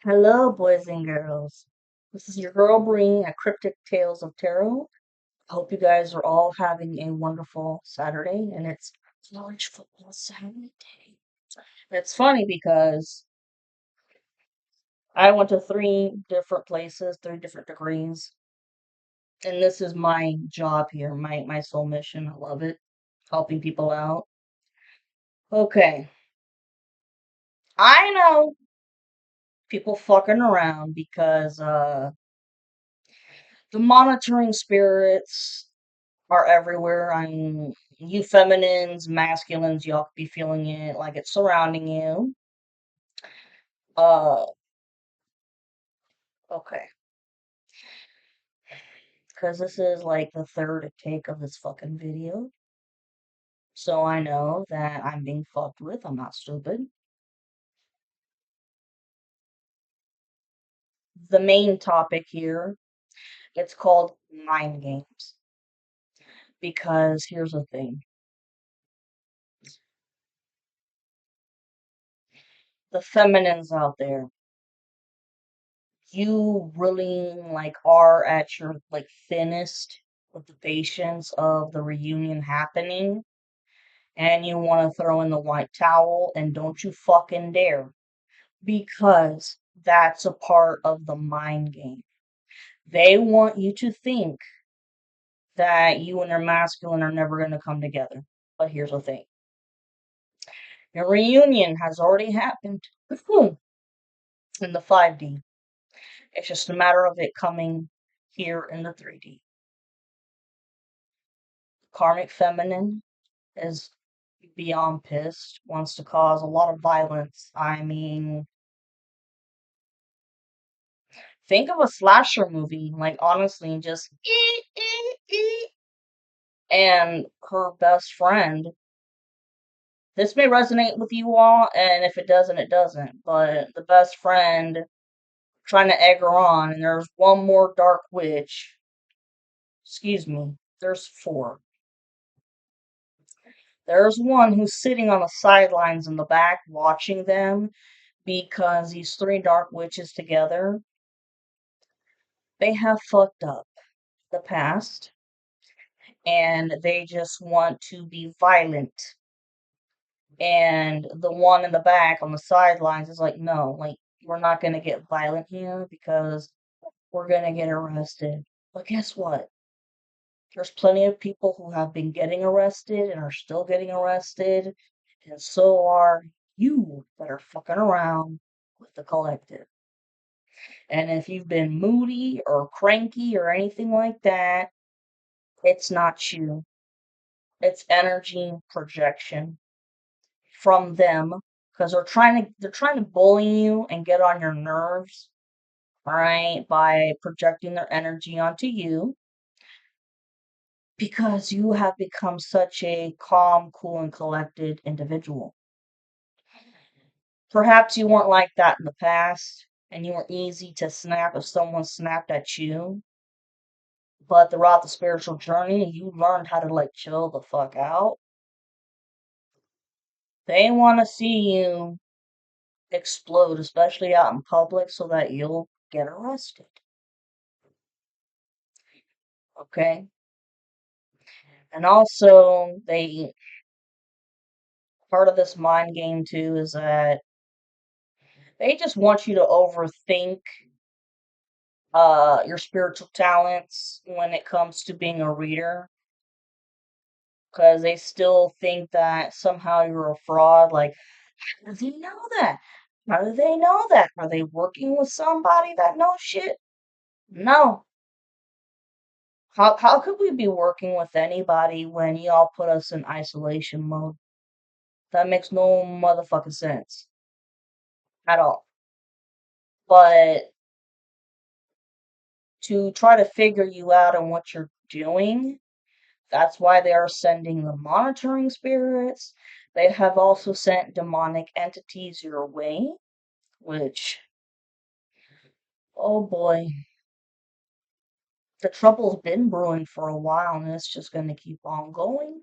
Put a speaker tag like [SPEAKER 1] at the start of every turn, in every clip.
[SPEAKER 1] Hello, boys and girls. This is your girl bringing a cryptic tales of tarot. I hope you guys are all having a wonderful Saturday, and it's college football Saturday. It's funny because I went to three different places, three different degrees, and this is my job here, my sole mission. I love it, helping people out. Okay, I know people fucking around because the monitoring spirits are everywhere. I mean, you feminines, masculines, y'all could be feeling it like it's surrounding you. Uh, okay. Because this is like the third take of this fucking video. So I know that I'm being fucked with. I'm not stupid. The main topic here, it's called mind games. Because here's the thing. The feminines out there, you really like are at your like thinnest with the patience of the reunion happening and you want to throw in the white towel and don't you fucking dare because that's a part of the mind game. They want you to think that you and your masculine are never going to come together. But here's the thing. Your reunion has already happened in the 5D. It's just a matter of it coming here in the 3D. Karmic feminine is beyond pissed, wants to cause a lot of violence. I mean, think of a slasher movie, like honestly, just and her best friend. This may resonate with you all, and if it doesn't, it doesn't. But the best friend trying to egg her on, and there's one more dark witch. Excuse me, there's four. There's one who's sitting on the sidelines in the back watching them because these three dark witches together, they have fucked up the past and they just want to be violent. And the one in the back on the sidelines is like, no, like, we're not going to get violent here because we're going to get arrested. But guess what? There's plenty of people who have been getting arrested and are still getting arrested. And so are you that are fucking around with the collective. And if you've been moody or cranky or anything like that, it's not you. It's energy projection from them because they're trying to bully you and get on your nerves, all right, by projecting their energy onto you because you have become such a calm, cool, and collected individual. Perhaps you weren't like that in the past and you were easy to snap if someone snapped at you, but throughout the spiritual journey, you learned how to like chill the fuck out. They want to see you explode, especially out in public, so that you'll get arrested. Okay? And also, they part of this mind game too is that they just want you to overthink your spiritual talents when it comes to being a reader because they still think that somehow you're a fraud. Like, how do they know that? How do they know that? Are they working with somebody that knows shit? No. How could we be working with anybody when y'all put us in isolation mode? That makes no motherfucking sense at all. But to try to figure you out on what you're doing, that's why they are sending the monitoring spirits. They have also sent demonic entities your way, which, oh boy, the trouble's been brewing for a while and it's just going to keep on going.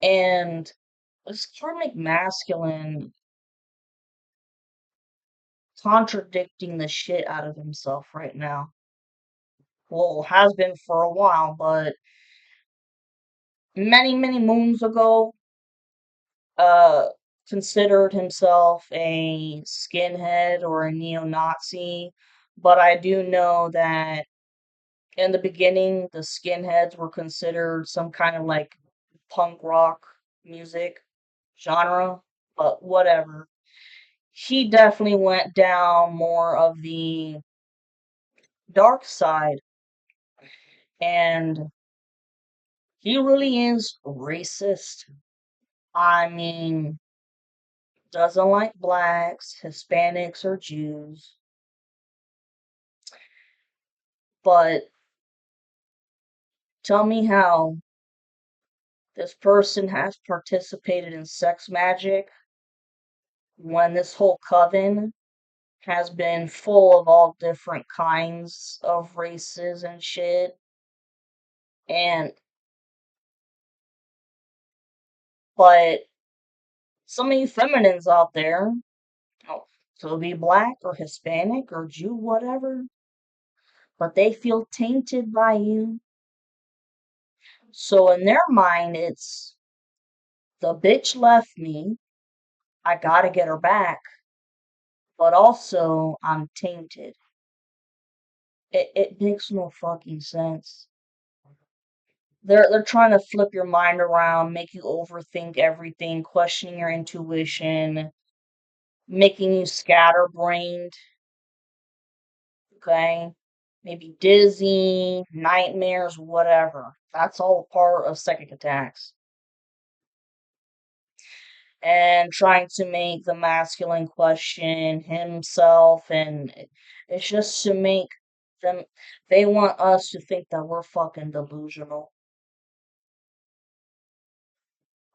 [SPEAKER 1] And this karmic masculine, contradicting the shit out of himself right now. Well, has been for a while, but many, many moons ago, uh, considered himself a skinhead or a neo-Nazi. But I do know that in the beginning, the skinheads were considered some kind of like punk rock music genre, but whatever. He definitely went down more of the dark side, and he really is racist. I mean, doesn't like blacks, Hispanics, or Jews, but tell me how this person has participated in sex magic when this whole coven has been full of all different kinds of races and shit. And, but some of you feminines out there, oh, so be black or Hispanic or Jew, whatever, but they feel tainted by you. So in their mind, it's the bitch left me. I gotta get her back, but also I'm tainted. It makes no fucking sense. They're trying to flip your mind around, make you overthink everything, questioning your intuition, making you scatterbrained, okay? Maybe dizzy, nightmares, whatever. That's all part of psychic attacks. And trying to make the masculine question himself, and it's just to make them, they want us to think that we're fucking delusional.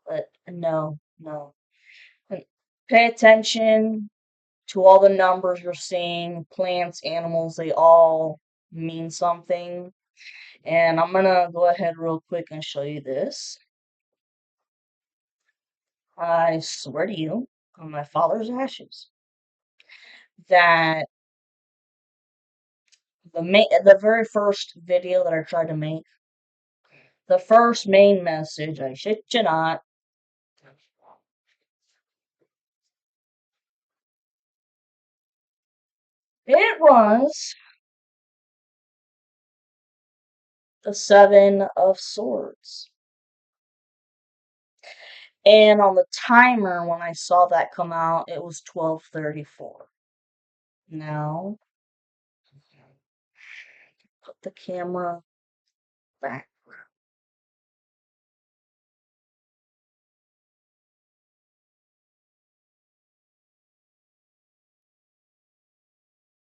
[SPEAKER 1] But no, no. And pay attention to all the numbers you're seeing, plants, animals, they all mean something. And I'm gonna go ahead real quick and show you this. I swear to you, on my father's ashes, that the very first video that I tried to make, the first main message, I shit you not, it was the Seven of Swords. And on the timer, when I saw that come out, it was 12:34. Now, put the camera back.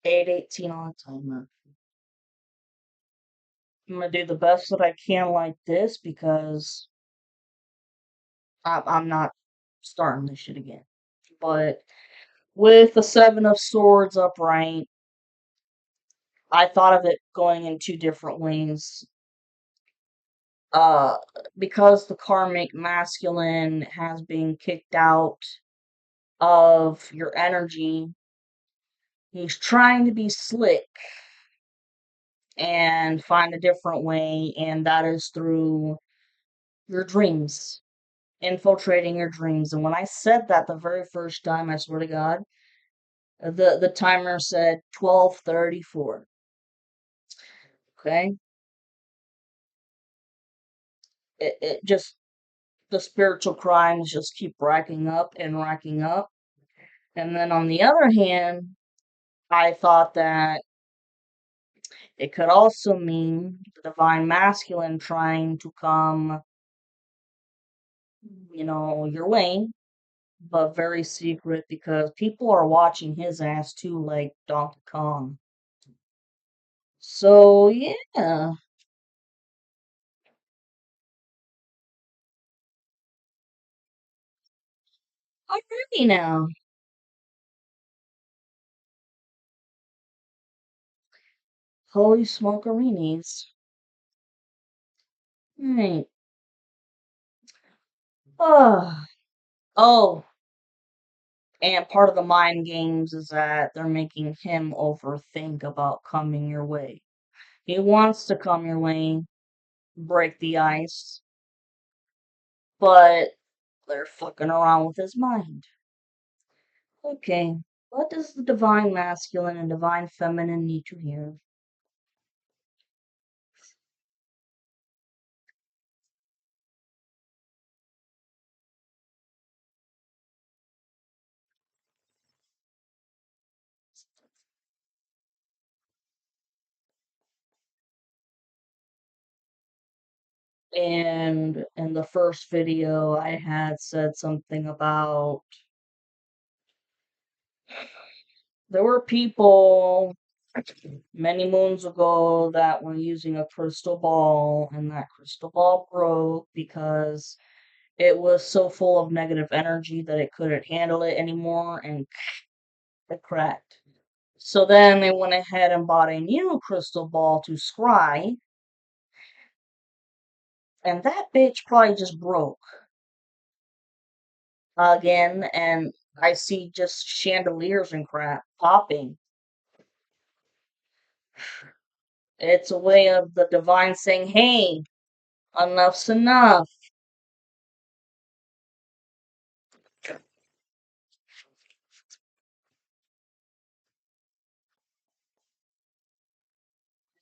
[SPEAKER 1] 8:18 on the timer. I'm gonna do the best that I can like this because I'm not starting this shit again. But with the Seven of Swords upright, I thought of it going in two different ways. Uh, because the karmic masculine has been kicked out of your energy, he's trying to be slick and find a different way, and that is through your dreams, infiltrating your dreams. And when I said that the very first time, I swear to God, the timer said 12:34. Okay, it just, the spiritual crimes just keep racking up and racking up. And then on the other hand, I thought that it could also mean the divine masculine trying to come, your way, but very secret because people are watching his ass too, like Donkey Kong. So, yeah. Alrighty now. Holy smokearinis. Right. Oh. Oh. And part of the mind games is that they're making him overthink about coming your way. He wants to come your way, break the ice, but they're fucking around with his mind. Okay, what does the divine masculine and divine feminine need to hear? And in the first video, I had said something about there were people many moons ago that were using a crystal ball, and that crystal ball broke because it was so full of negative energy that it couldn't handle it anymore and it cracked. So then they went ahead and bought a new crystal ball to scry, and that bitch probably just broke again, and I see just chandeliers and crap popping. It's a way of the divine saying, hey, enough's enough.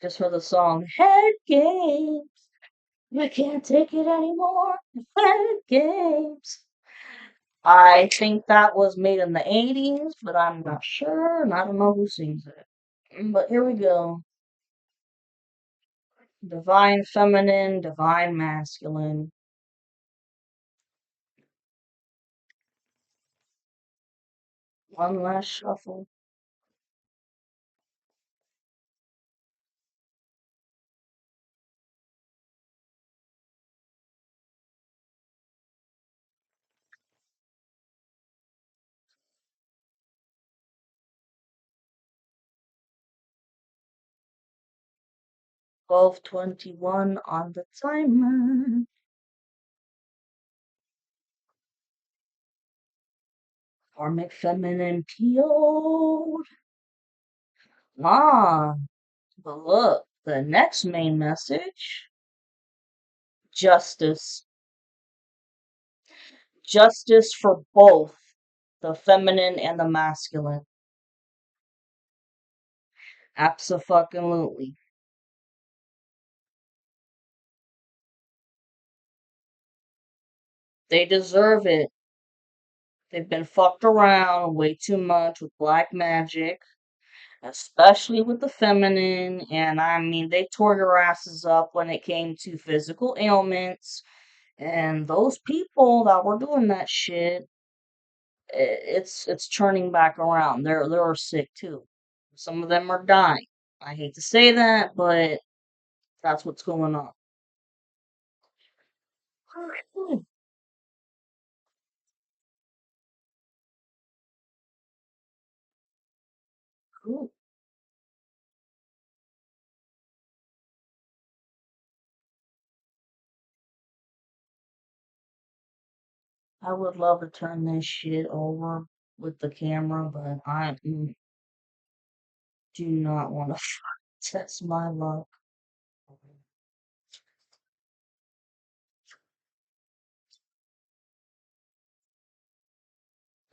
[SPEAKER 1] Just for the song, head games. We can't take it anymore. Head games. I think that was made in the 80s, but I'm not sure, and I don't know who sings it. But here we go. Divine feminine, divine masculine. One last shuffle. 12:21 on the timer. Karmic feminine peeled. Ah, but look, the next main message justice. Justice for both the feminine and the masculine. Abso-fucking-lutely. They deserve it. They've been fucked around way too much with black magic, especially with the feminine. And I mean, they tore your asses up when it came to physical ailments. And those people that were doing that shit, it's turning back around. They're sick too. Some of them are dying. I hate to say that, but that's what's going on. Cool. I would love to turn this shit over with the camera, but I do not want to test my luck.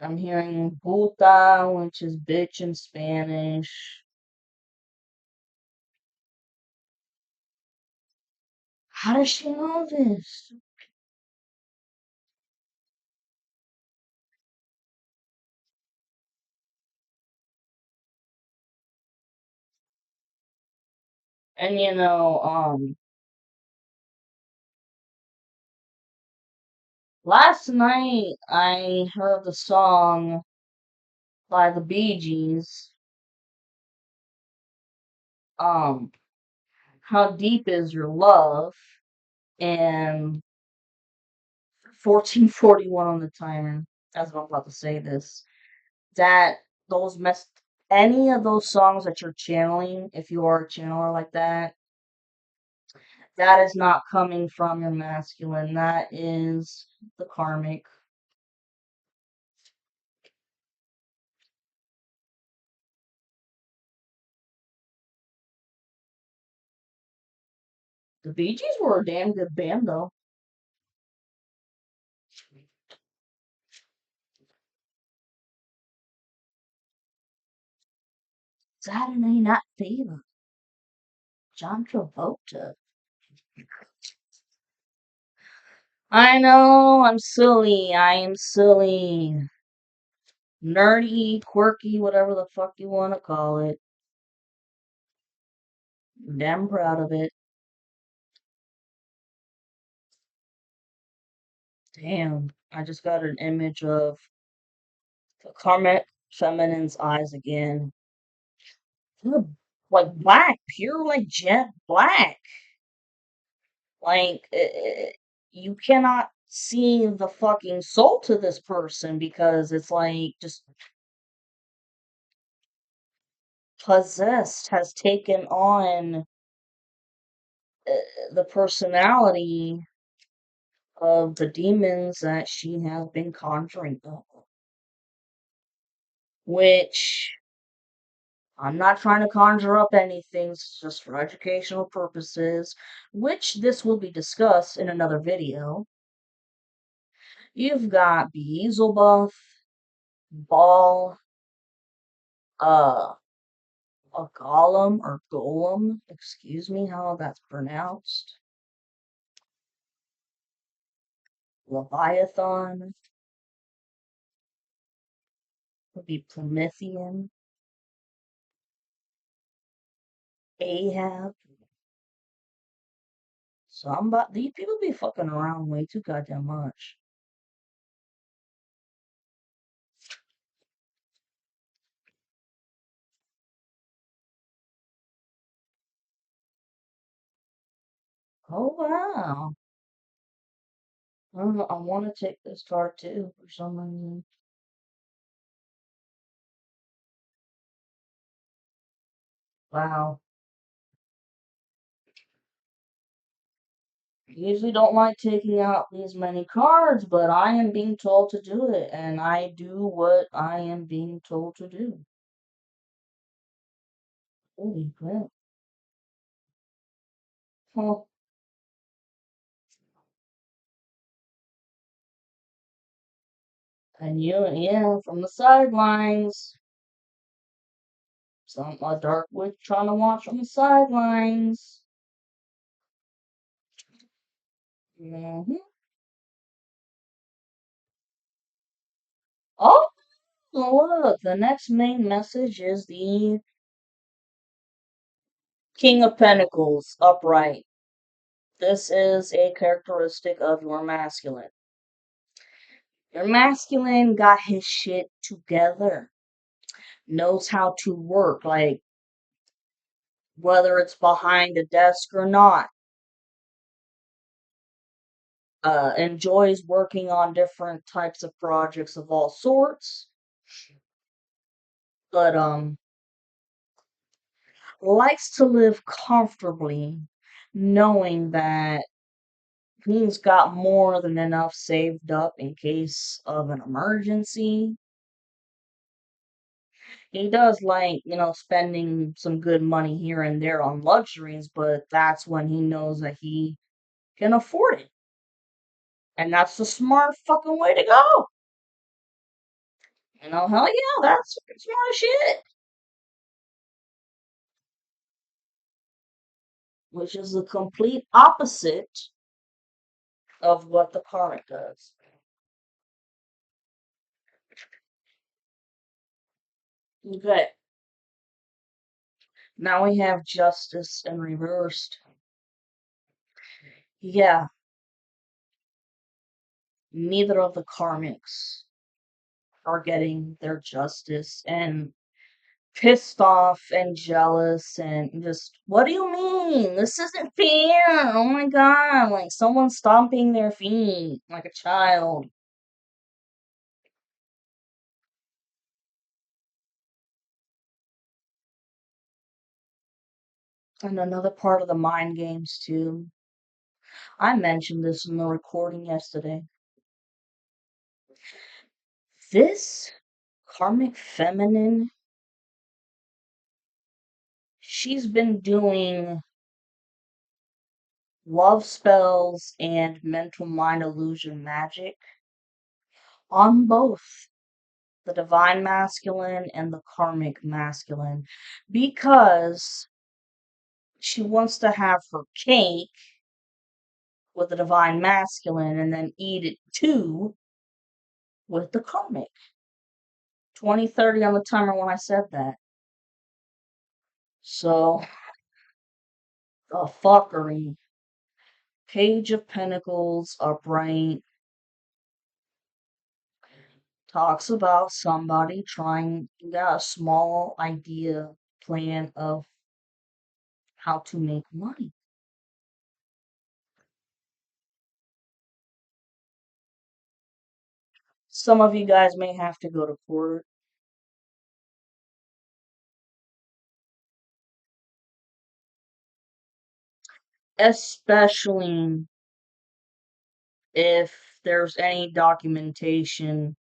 [SPEAKER 1] I'm hearing puta, which is bitch in Spanish. How does she know this? And last night I heard the song by the Bee Gees, um, How Deep Is Your Love? And 1441 on the timer, as I'm about to say this. That those mess any of those songs that you're channeling, if you are a channeler like that, that is not coming from your masculine. That is the karmic. The Bee Gees were a damn good band, though. Saturday Night Fever. John Travolta. I know, I'm silly. I am silly. Nerdy, quirky, whatever the fuck you want to call it. I'm damn proud of it. Damn, I just got an image of the Karmic feminine's eyes again. They're like black, pure like jet black. Like, you cannot see the fucking soul to this person because it's like just possessed, has taken on the personality of the demons that she has been conjuring up. Which I'm not trying to conjure up anything, it's just for educational purposes, which this will be discussed in another video. You've got Beelzebub, Baal, uh, a golem or golem, excuse me how that's pronounced, Leviathan, would be Promethean, Ahab. So I'm about these people be fucking around way too goddamn much. Oh wow. I don't know, I want to take this card too for some reason. Wow. Usually don't like taking out these many cards, but I am being told to do it, and I do what I am being told to do. Holy crap. Huh. And you, yeah, from the sidelines. Some a dark witch trying to watch from the sidelines. Hmm. Oh, look, the next main message is the King of Pentacles upright. This is a characteristic of your masculine. Your masculine got his shit together, knows how to work, like whether it's behind a desk or not, enjoys working on different types of projects of all sorts, but likes to live comfortably, knowing that he's got more than enough saved up in case of an emergency. He does like, spending some good money here and there on luxuries, but that's when he knows that he can afford it. And that's the smart fucking way to go. Hell yeah, that's smart as shit. Which is the complete opposite of what the karmic does. Okay, now we have justice in reversed. Yeah, neither of the karmics are getting their justice and pissed off and jealous and just, what do you mean? This isn't fair. Oh my god, like someone stomping their feet like a child. And another part of the mind games too. I mentioned this in the recording yesterday. This karmic feminine, she's been doing love spells and mental mind illusion magic on both the divine masculine and the karmic masculine because she wants to have her cake with the divine masculine and then eat it too with the karmic. 2030 on the timer when I said that. So, the fuckery. Page of Pentacles upright talks about somebody trying to get a small idea plan of how to make money. Some of you guys may have to go to court, especially if there's any documentation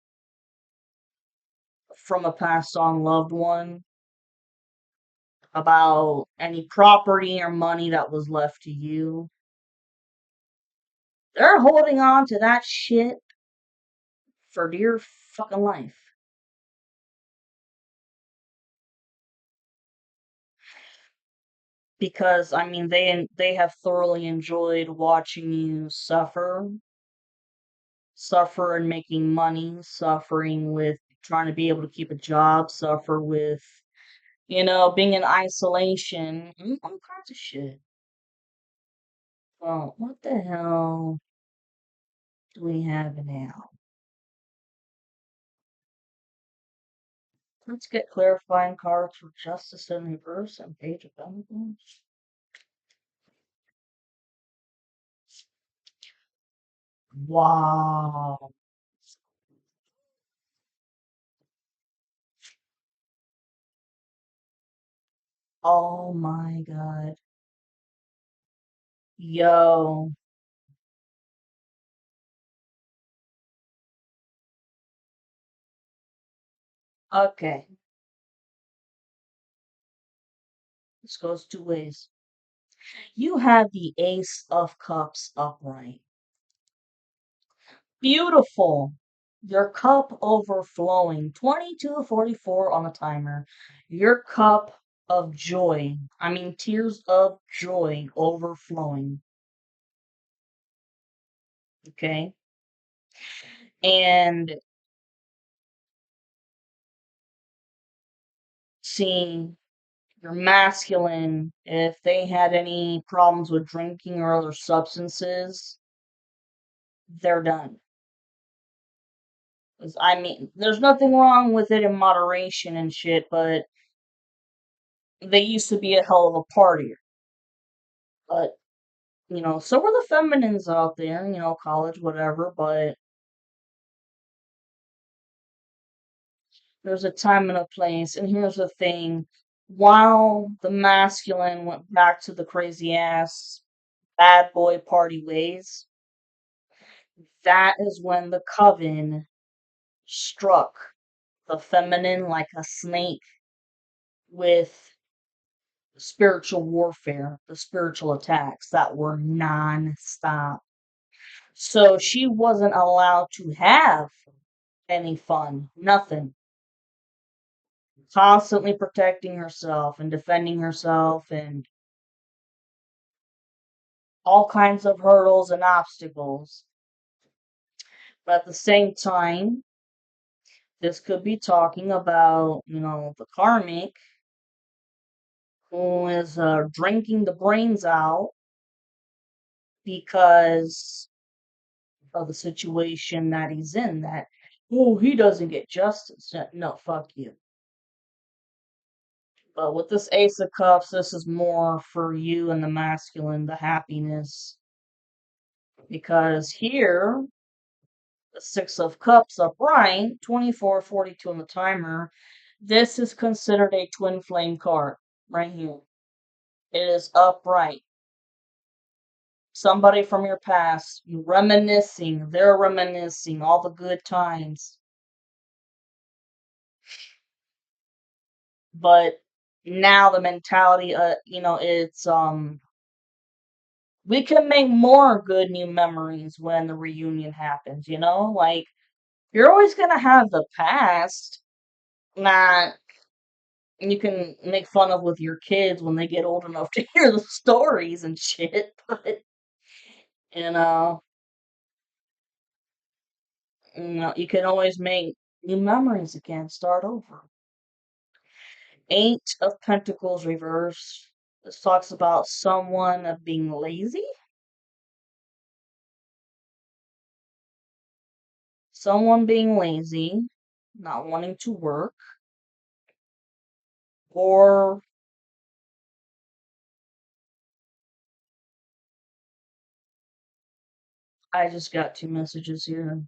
[SPEAKER 1] from a passed on loved one about any property or money that was left to you. They're holding on to that shit for dear fucking life. Because I mean they have thoroughly enjoyed watching you suffer and making money, suffering with trying to be able to keep a job, suffer with being in isolation, all kinds of shit. Well, what the hell do we have now? Let's get clarifying cards for Justice in Reverse and Page of Pentacles. Wow. Oh my god. Yo. Okay. This goes two ways. You have the Ace of Cups upright. Beautiful. Your cup overflowing. 22:44 on the timer. Your cup of joy. I mean, tears of joy overflowing. Okay? And seeing your masculine, if they had any problems with drinking or other substances, they're done. 'Cause, I mean, there's nothing wrong with it in moderation and shit, but they used to be a hell of a partier. But, so were the feminines out there, college, whatever, but there's a time and a place. And here's the thing, while the masculine went back to the crazy ass bad boy party ways, that is when the coven struck the feminine like a snake with spiritual warfare, the spiritual attacks that were non-stop. So she wasn't allowed to have any fun, nothing. Constantly protecting herself and defending herself and all kinds of hurdles and obstacles. But at the same time, this could be talking about, the karmic who is drinking the brains out because of the situation that he's in. That, oh, he doesn't get justice. No, fuck you. But with this Ace of Cups, this is more for you and the masculine, the happiness. Because here, the Six of Cups upright, 24:42 on the timer, this is considered a twin flame card right here. It is upright. Somebody from your past, you reminiscing, they're reminiscing all the good times. But now the mentality, it's We can make more good new memories when the reunion happens, you know? Like, you're always gonna have the past that you can make fun of with your kids when they get old enough to hear the stories and shit, but, you know, you can always make new memories again, start over. Eight of Pentacles reversed. This talks about someone being lazy, not wanting to work, or I just got two messages here.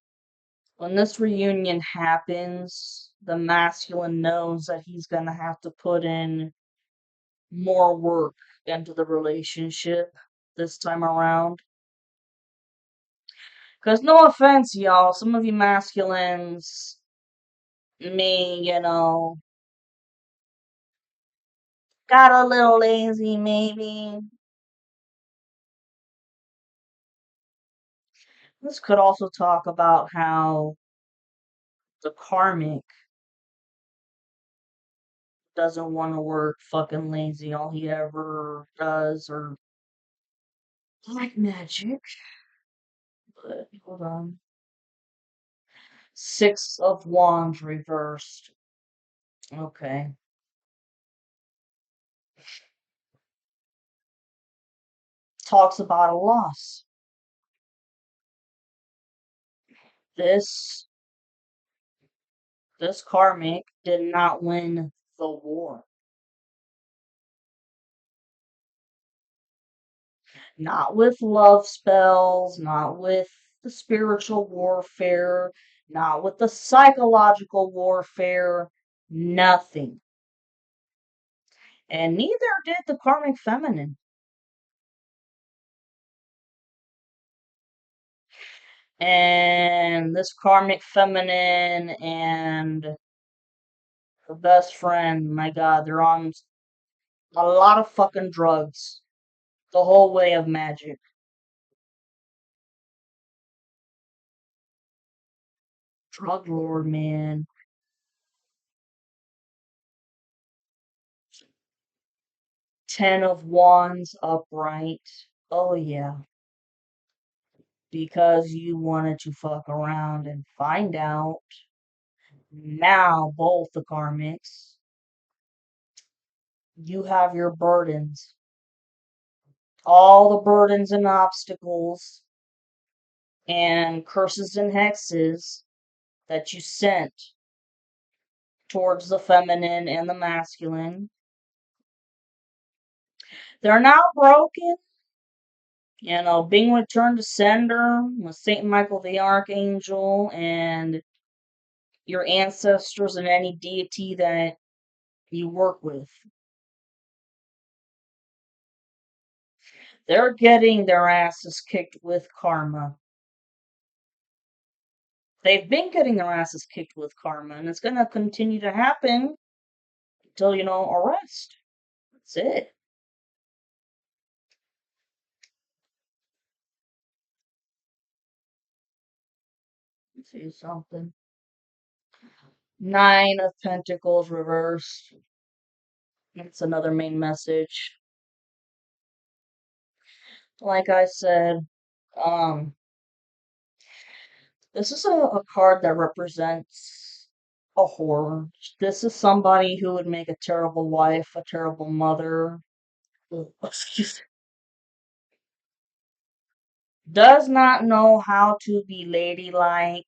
[SPEAKER 1] When this reunion happens, the masculine knows that he's gonna have to put in more work into the relationship this time around. Because, no offense, y'all, some of you masculines may, got a little lazy, maybe. This could also talk about how the karmic doesn't want to work, fucking lazy. All he ever does, or like magic. But hold on. Six of Wands reversed. Okay. Talks about a loss. This this karmic did not win the war. Not with love spells, not with the spiritual warfare, not with the psychological warfare, nothing. And neither did the karmic feminine. And this karmic feminine and her best friend, my god, they're on a lot of fucking drugs. The whole way of magic. Drug lord, man. Ten of Wands upright. Oh, yeah. Because you wanted to fuck around and find out. Now, both the karmics, you have your burdens. All the burdens and obstacles and curses and hexes that you sent towards the feminine and the masculine. They're now broken, being returned to sender with Saint Michael the Archangel and your ancestors and any deity that you work with. They're getting their asses kicked with karma. They've been getting their asses kicked with karma, and it's going to continue to happen until, arrest. That's it. Let's see something. Nine of Pentacles reversed. That's another main message. Like I said, this is a card that represents a whore. This is somebody who would make a terrible wife, a terrible mother. Excuse me. Does not know how to be ladylike.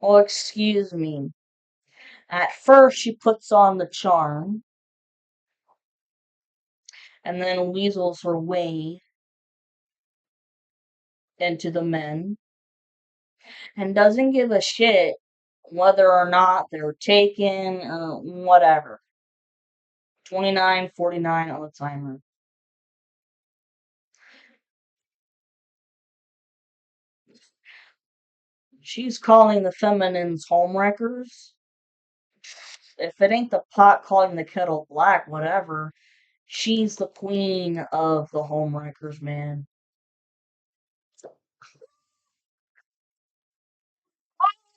[SPEAKER 1] Oh, excuse me. At first, she puts on the charm and then weasels her way into the men and doesn't give a shit whether or not they're taken or whatever. 2949 on the timer. She's calling the feminines homewreckers. If it ain't the pot calling the kettle black, whatever. She's the queen of the homewreckers, man.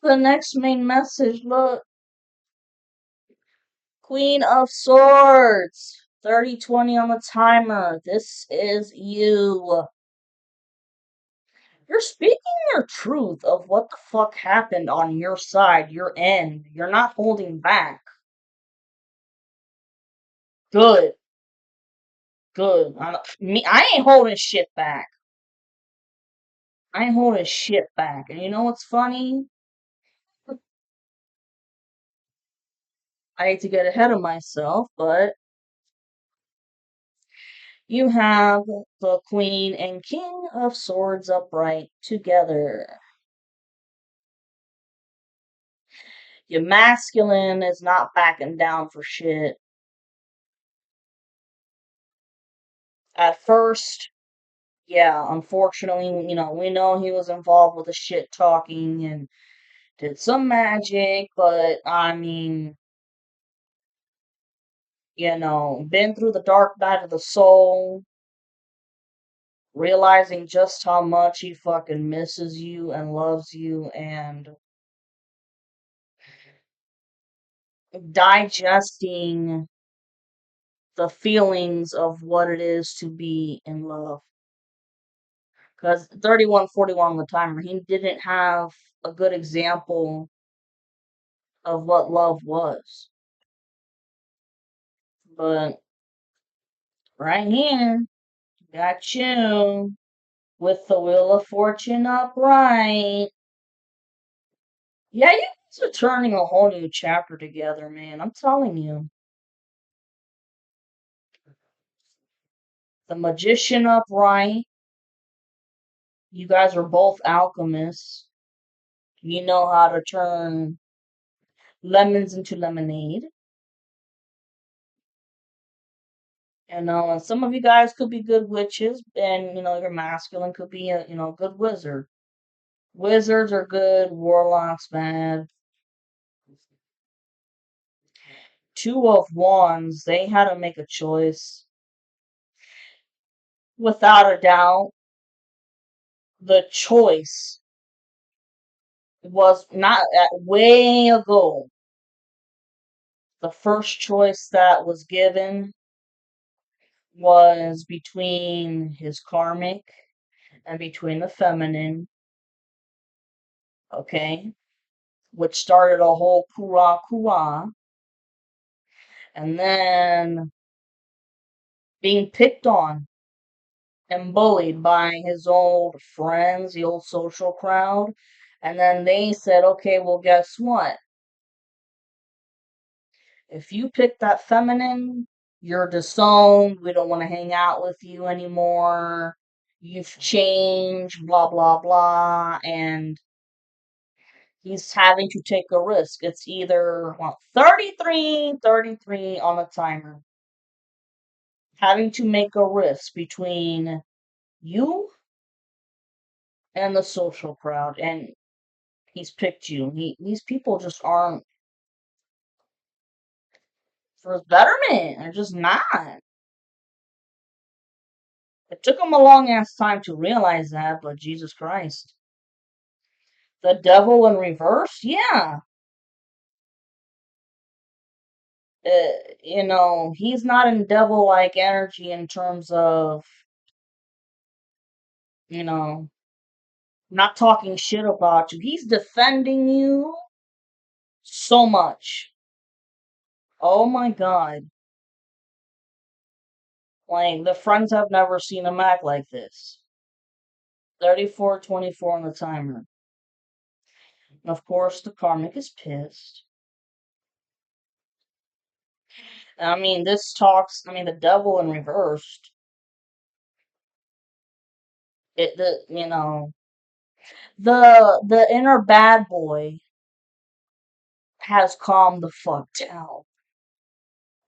[SPEAKER 1] The next main message, look. Queen of Swords. 30-20 on the timer. This is you. You're speaking your truth of what the fuck happened on your side, your end. You're not holding back. Good. Good. I ain't holding shit back. I ain't holding shit back. And you know what's funny? I hate to get ahead of myself, but you have the Queen and King of Swords upright together. Your masculine is not backing down for shit. At first, yeah, unfortunately, we know he was involved with the shit talking and did some magic, but I mean, been through the dark night of the soul, realizing just how much he fucking misses you and loves you, and digesting the feelings of what it is to be in love. Because 3141 on the timer, he didn't have a good example of what love was. But right here, got you with the Wheel of Fortune upright. Yeah, you guys are turning a whole new chapter together, man. I'm telling you. The Magician upright. You guys are both alchemists. You know how to turn lemons into lemonade. And some of you guys could be good witches, and your masculine could be a good wizard. Wizards are good, warlocks bad. Two of Wands, they had to make a choice. Without a doubt, the choice was not way ago. The first choice that was given was between his karmic and between the feminine, okay, which started a whole kura kura, and then being picked on and bullied by his old friends, the old social crowd. And then they said, okay, well, guess what? If you pick that feminine, you're disowned. We don't want to hang out with you anymore. You've changed, blah, blah, blah. And he's having to take a risk. It's either 33 on the timer. Having to make a risk between you and the social crowd. And he's picked you. These people just aren't for his betterment. They're just not. It took him a long ass time to realize that, but Jesus Christ. The devil in reverse? Yeah. He's not in devil like energy in terms of, you know, not talking shit about you. He's defending you so much. Oh my god. Like, the friends have never seen him act like this. 34-24 on the timer. And of course, the karmic is pissed. I mean, the devil in reversed. The inner bad boy has calmed the fuck down.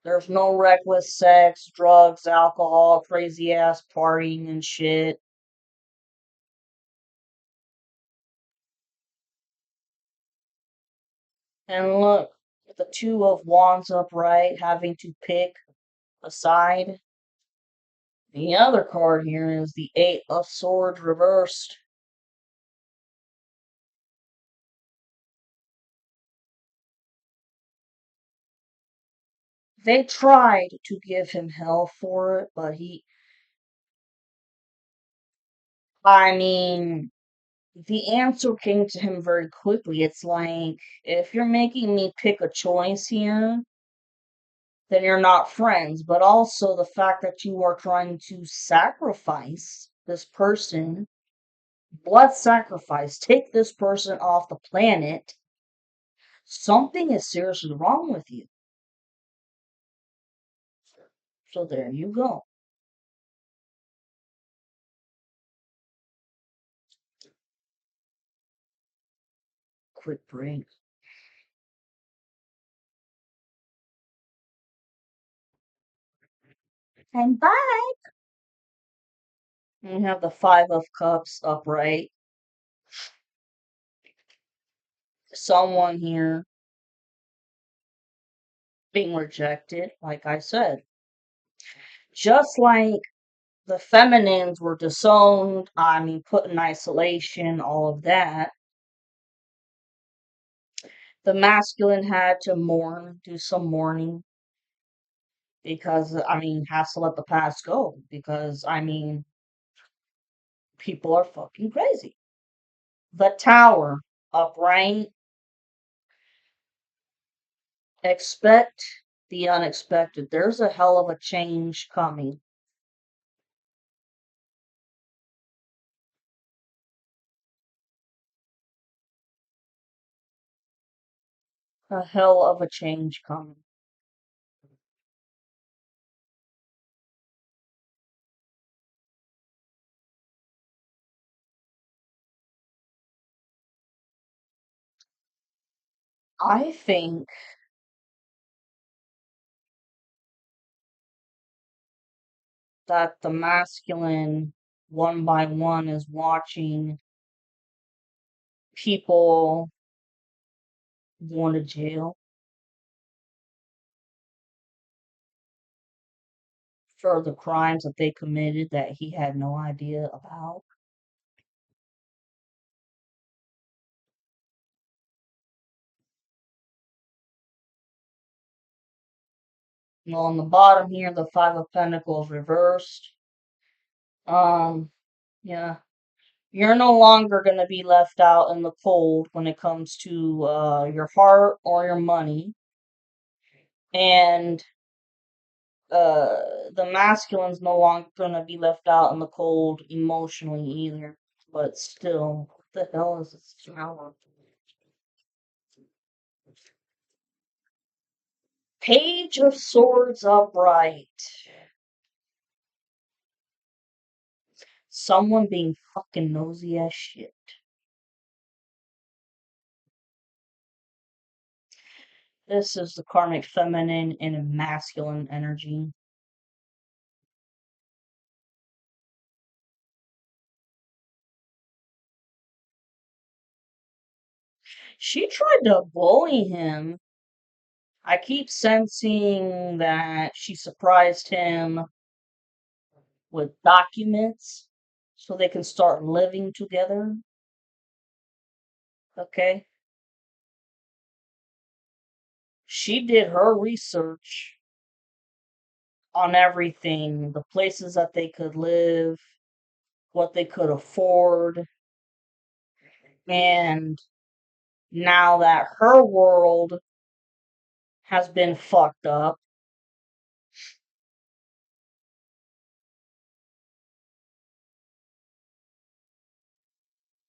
[SPEAKER 1] There's no reckless sex, drugs, alcohol, crazy ass partying and shit. And look, the two of wands upright, having to pick a side. The other card here is the Eight of Swords reversed. They tried to give him hell for it, but I mean, the answer came to him very quickly. It's like, if you're making me pick a choice here, then you're not friends. But also the fact that you are trying to sacrifice this person, blood sacrifice, take this person off the planet, something is seriously wrong with you. So there you go. Quick break. I'm back. We have the Five of Cups upright. Someone here being rejected, like I said. Just like the feminines were disowned, I mean, put in isolation, all of that. The masculine had to mourn, do some mourning, because, I mean, has to let the past go. Because, I mean, people are fucking crazy. The Tower, upright. Expect the unexpected. There's a hell of a change coming. A hell of a change coming. I think that the masculine, one by one, is watching people going to jail for the crimes that they committed that he had no idea about. And on the bottom here, the Five of Pentacles reversed. Um, yeah. You're no longer going to be left out in the cold when it comes to your heart or your money. And the masculine's no longer going to be left out in the cold emotionally either. But still, what the hell is this tower? Page of Swords upright. Someone being fucking nosy as shit. This is the karmic feminine and masculine energy. She tried to bully him. I keep sensing that she surprised him with documents so they can start living together. Okay? She did her research on everything, the places that they could live, what they could afford, and now that her world has been fucked up,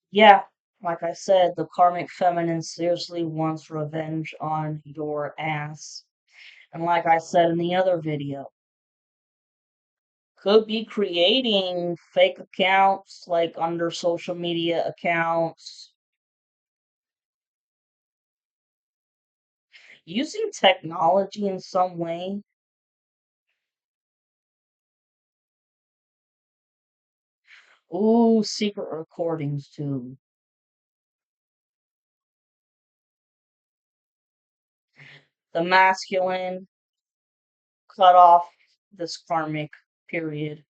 [SPEAKER 1] yeah, like I said, the karmic feminine seriously wants revenge on your ass. And like I said in the other video, could be creating fake accounts like under social media accounts, using technology in some way. Ooh, secret recordings too. The masculine cut off this karmic period.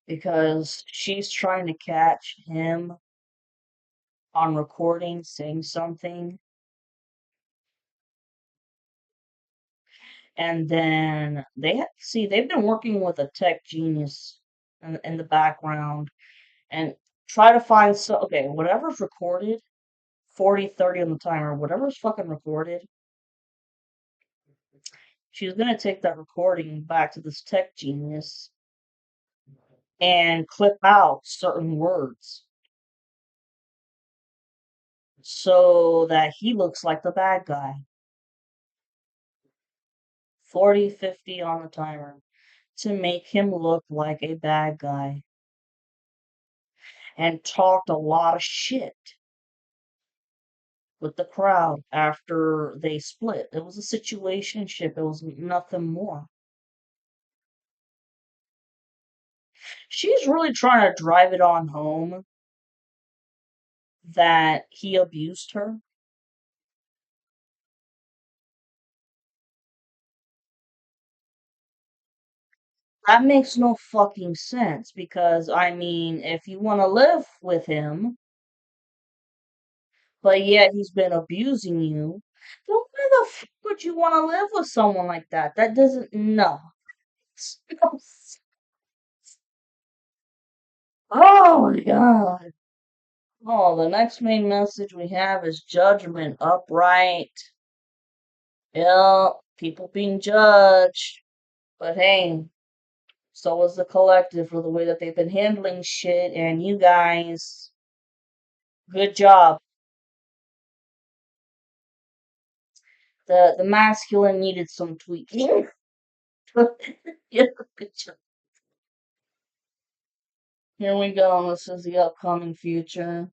[SPEAKER 1] because she's trying to catch him on recording saying something, and then they've been working with a tech genius in the background and try to find okay, whatever's recorded, 40, 30 on the timer, whatever's fucking recorded, she's gonna take that recording back to this tech genius and clip out certain words so that he looks like the bad guy. 40, 50 on the timer to make him look like a bad guy and talked a lot of shit with the crowd after they split. It was a situationship. It was nothing more. She's really trying to drive it on home that he abused her. That makes no fucking sense because, I mean, if you want to live with him, but yet he's been abusing you, then why the fuck would you want to live with someone like that? That doesn't, no. No. Oh my god. Oh, the next main message we have is judgment upright. Yeah, people being judged. But hey, so is the collective for the way that they've been handling shit, and you guys, good job. The masculine needed some tweaking. Yeah, good job. Here we go. This is the upcoming future.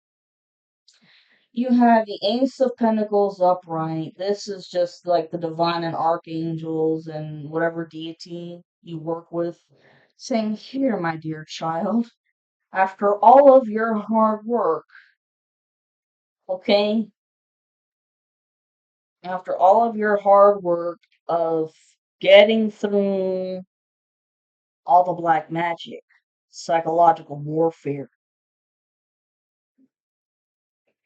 [SPEAKER 1] You have the Ace of Pentacles upright. This is just like the divine and archangels and whatever deity you work with, saying, here, my dear child, after all of your hard work, okay? After all of your hard work of getting through all the black magic, psychological warfare,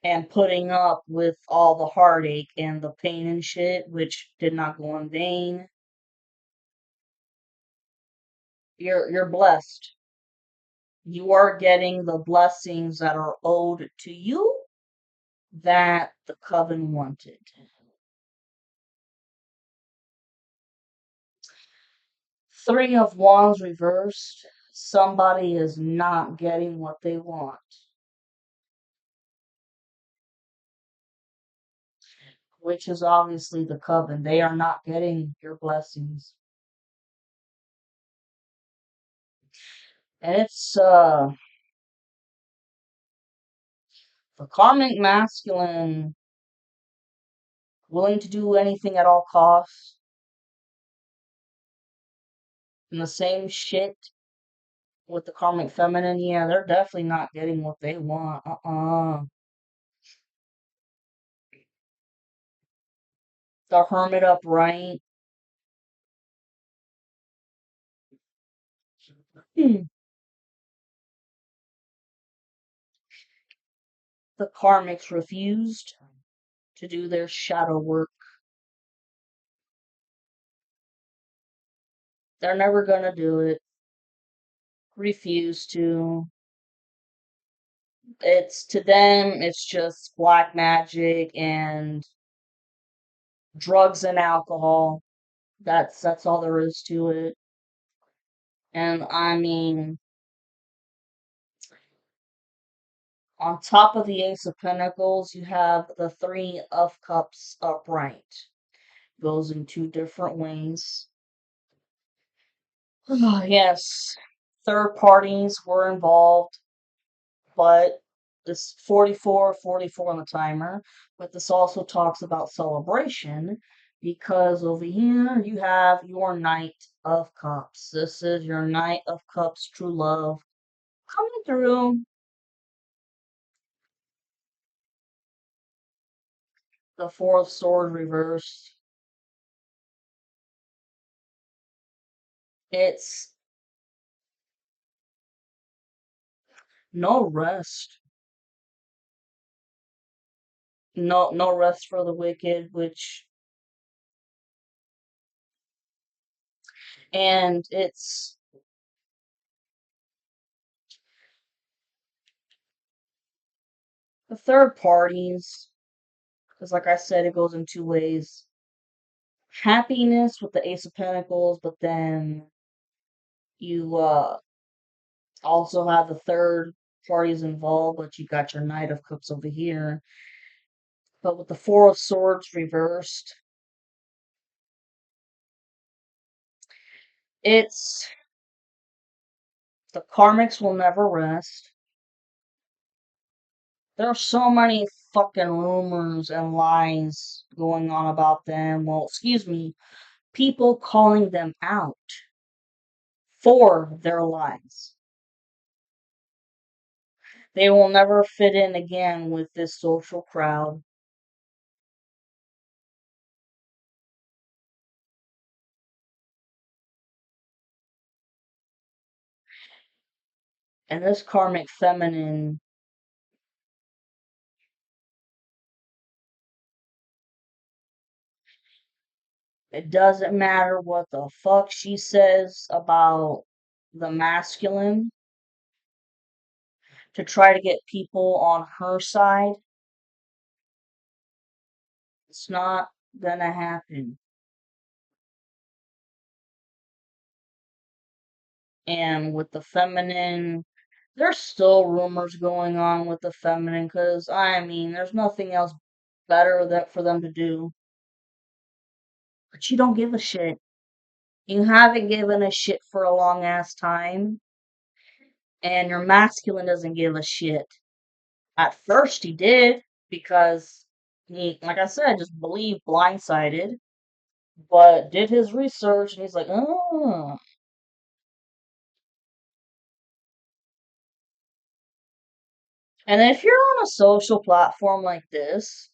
[SPEAKER 1] and putting up with all the heartache and the pain and shit, which did not go in vain, you're blessed. You are getting the blessings that are owed to you that the coven wanted. Three of Wands reversed. Somebody is not getting what they want, which is obviously the coven. They are not getting your blessings. And it's the karmic masculine willing to do anything at all costs. And the same shit with the karmic feminine. Yeah, they're definitely not getting what they want. The hermit upright. Hmm. The karmics refused to do their shadow work. They're never gonna do it. Refuse to. It's to them, it's just black magic and drugs and alcohol. That's all there is to it. And I mean, on top of the Ace of Pentacles, you have the Three of Cups upright. Goes in two different ways. Yes, third parties were involved, but this 44, 44 on the timer. But this also talks about celebration because over here you have your Knight of Cups. This is your Knight of Cups, true love coming through. The Four of Swords reversed. It's No rest. No rest for the wicked, which and it's the third parties, because like I said, it goes in two ways. Happiness with the Ace of Pentacles, but then you also have the third parties involved, but you got your Knight of Cups over here. But with the Four of Swords reversed, it's the Karmics will never rest. There are so many fucking rumors and lies going on about them. Well, excuse me, people calling them out for their lies. They will never fit in again with this social crowd. And this karmic feminine, it doesn't matter what the fuck she says about the masculine to try to get people on her side. It's not gonna happen. And with the feminine, there's still rumors going on with the feminine because, I mean, there's nothing else better that for them to do. But you don't give a shit. You haven't given a shit for a long ass time, and your masculine doesn't give a shit. At first, he did because he, like I said, just believed blindsided, but did his research and he's like, oh. And if you're on a social platform like this,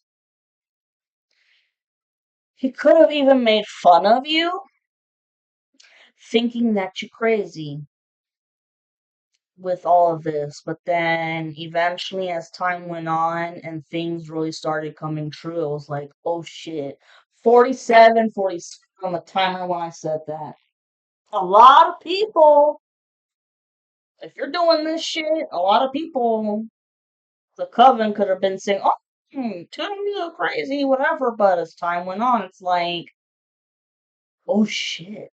[SPEAKER 1] he could have even made fun of you, thinking that you're crazy with all of this. But then eventually, as time went on and things really started coming true, it was like, oh shit. 47, 46 on the timer when I said that. A lot of people, if you're doing this shit, a lot of people, the coven could have been saying, oh, tell me you're crazy, whatever. But as time went on, it's like, oh shit.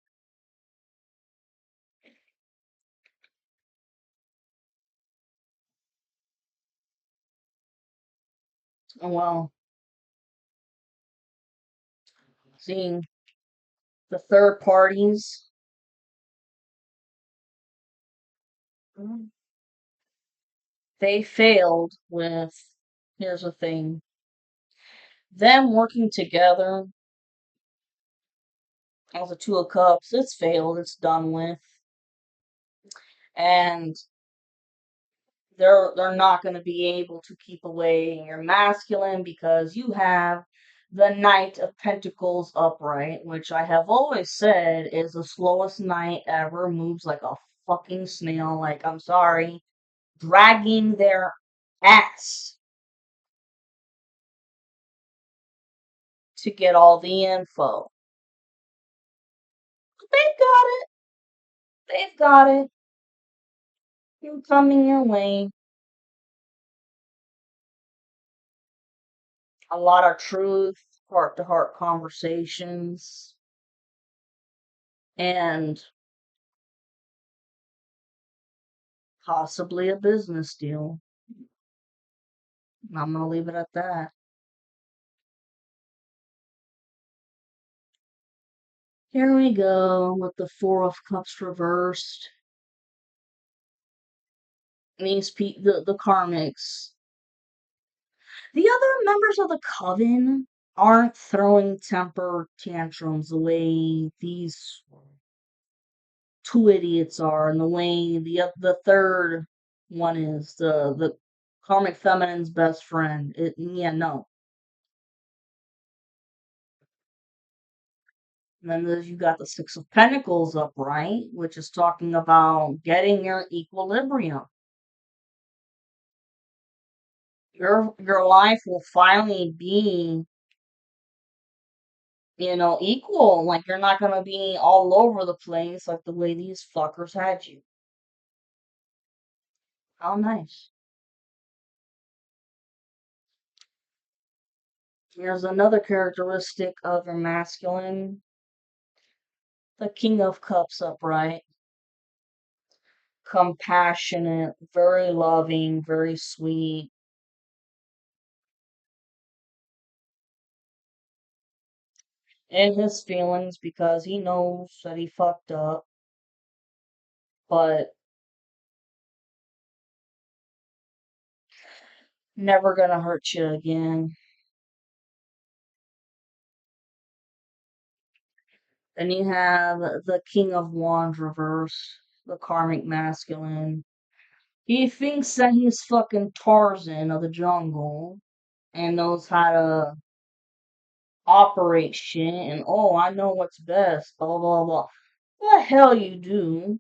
[SPEAKER 1] Well, seeing the third parties, mm, they failed with, here's the thing, them working together as a Two of Cups, it's failed, it's done with. And they're not going to be able to keep away your masculine because you have the Knight of Pentacles upright, which I have always said is the slowest knight ever, moves like a fucking snail, like, I'm sorry, dragging their ass to get all the info. They've got it. They've got it. You're coming your way. A lot of truth, heart to heart conversations, and possibly a business deal. I'm gonna leave it at that. Here we go with the Four of Cups reversed. The karmics. The other members of the coven aren't throwing temper tantrums the way these two idiots are, and the way the third one is the karmic feminine's best friend. Yeah, no. And then you got the Six of Pentacles upright, which is talking about getting your equilibrium. Your life will finally be, equal. Like you're not gonna be all over the place like the way these fuckers had you. How nice. Here's another characteristic of a masculine, the King of Cups upright. Compassionate, very loving, very sweet. In his feelings because he knows that he fucked up, but never gonna hurt you again. Then you have the King of Wands reverse, the karmic masculine. He thinks that he's fucking Tarzan of the jungle and knows how to operate shit and oh, I know what's best, blah blah blah. The hell you do,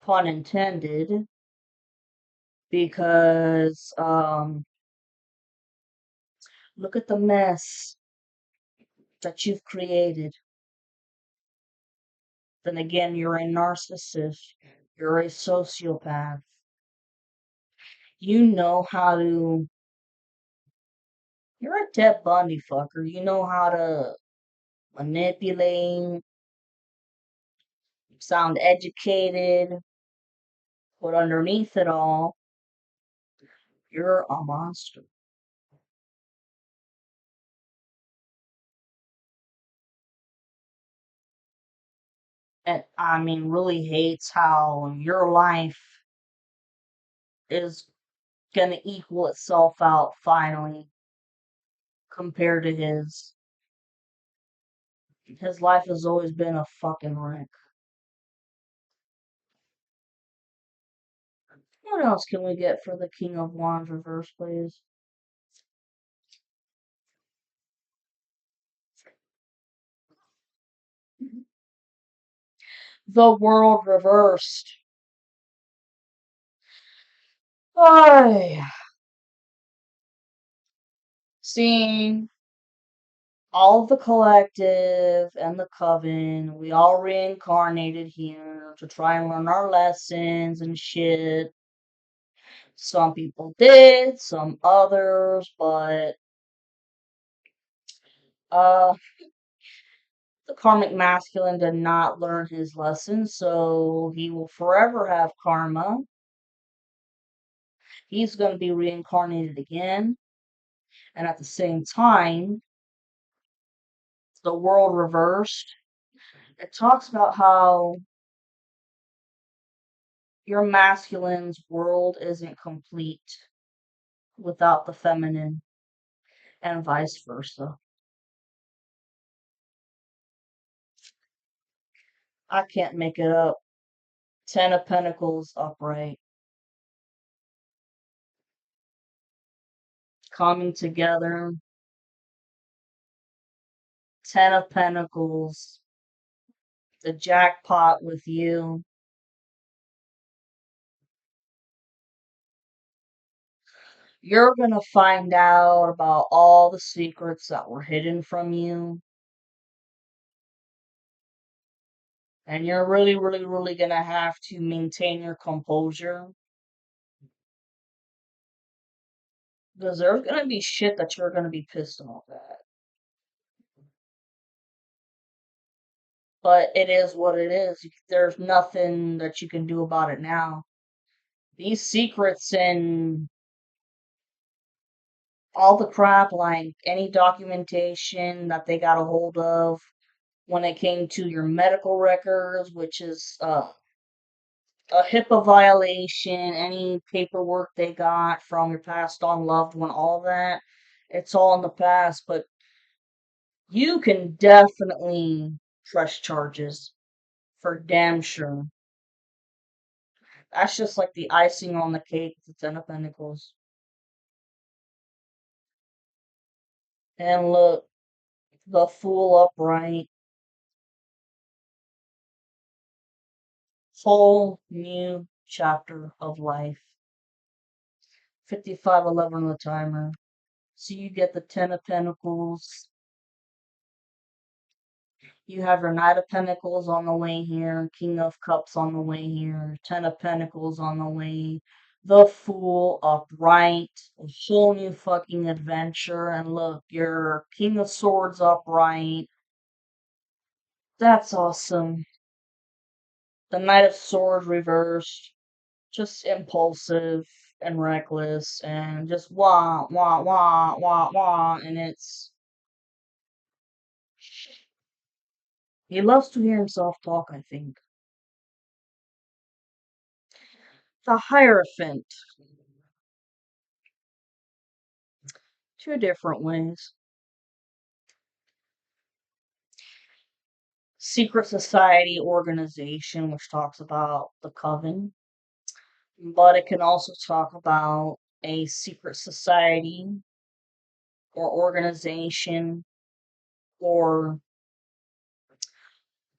[SPEAKER 1] pun intended, because look at the mess that you've created. Then again, you're a narcissist. You're a sociopath. You know how to. You're a Ted Bundy fucker. You know how to manipulate, sound educated, but underneath it all, you're a monster. And I mean, really hates how your life is gonna equal itself out finally compared to his. His life has always been a fucking wreck. What else can we get for the King of Wands reverse, please? The World reversed. Ay, seeing all of the collective and the coven, we all reincarnated here to try and learn our lessons and shit. Some people did, some others, but uh the karmic masculine did not learn his lesson, so he will forever have karma. He's going to be reincarnated again, and at the same time, the world reversed. It talks about how your masculine's world isn't complete without the feminine, and vice versa. I can't make it up. Ten of Pentacles upright, coming together. Ten of Pentacles, the jackpot with you. You're going to find out about all the secrets that were hidden from you. And you're really, really, really going to have to maintain your composure. Because there's going to be shit that you're going to be pissed off at. But it is what it is. There's nothing that you can do about it now. These secrets and all the crap, like any documentation that they got a hold of when it came to your medical records, which is a HIPAA violation, any paperwork they got from your passed on loved one, all that, it's all in the past. But you can definitely press charges for damn sure. That's just like the icing on the cake, the Ten of Pentacles. And look, the Fool upright. Whole new chapter of life. 5511 on the timer. So you get the Ten of Pentacles. You have your Knight of Pentacles on the way here, King of Cups on the way here, Ten of Pentacles on the way, the Fool upright, a whole new fucking adventure, and look, your King of Swords upright. That's awesome. The Knight of Swords reversed, just impulsive and reckless, and just wah, wah, wah, wah, wah, and he loves to hear himself talk, I think. The Hierophant. Two different ways. Secret society organization, which talks about the coven, but it can also talk about a secret society or organization or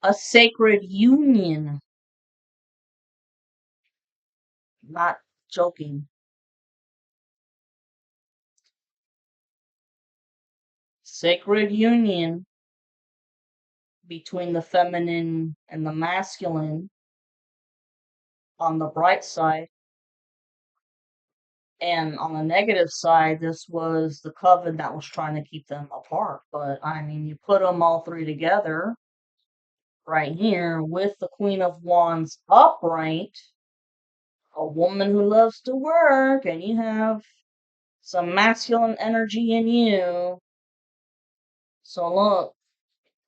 [SPEAKER 1] a sacred union. Not joking. Sacred union between the feminine and the masculine on the bright side. And on the negative side, this was the coven that was trying to keep them apart. But I mean, you put them all three together right here with the Queen of Wands upright, a woman who loves to work, and you have some masculine energy in you. So look,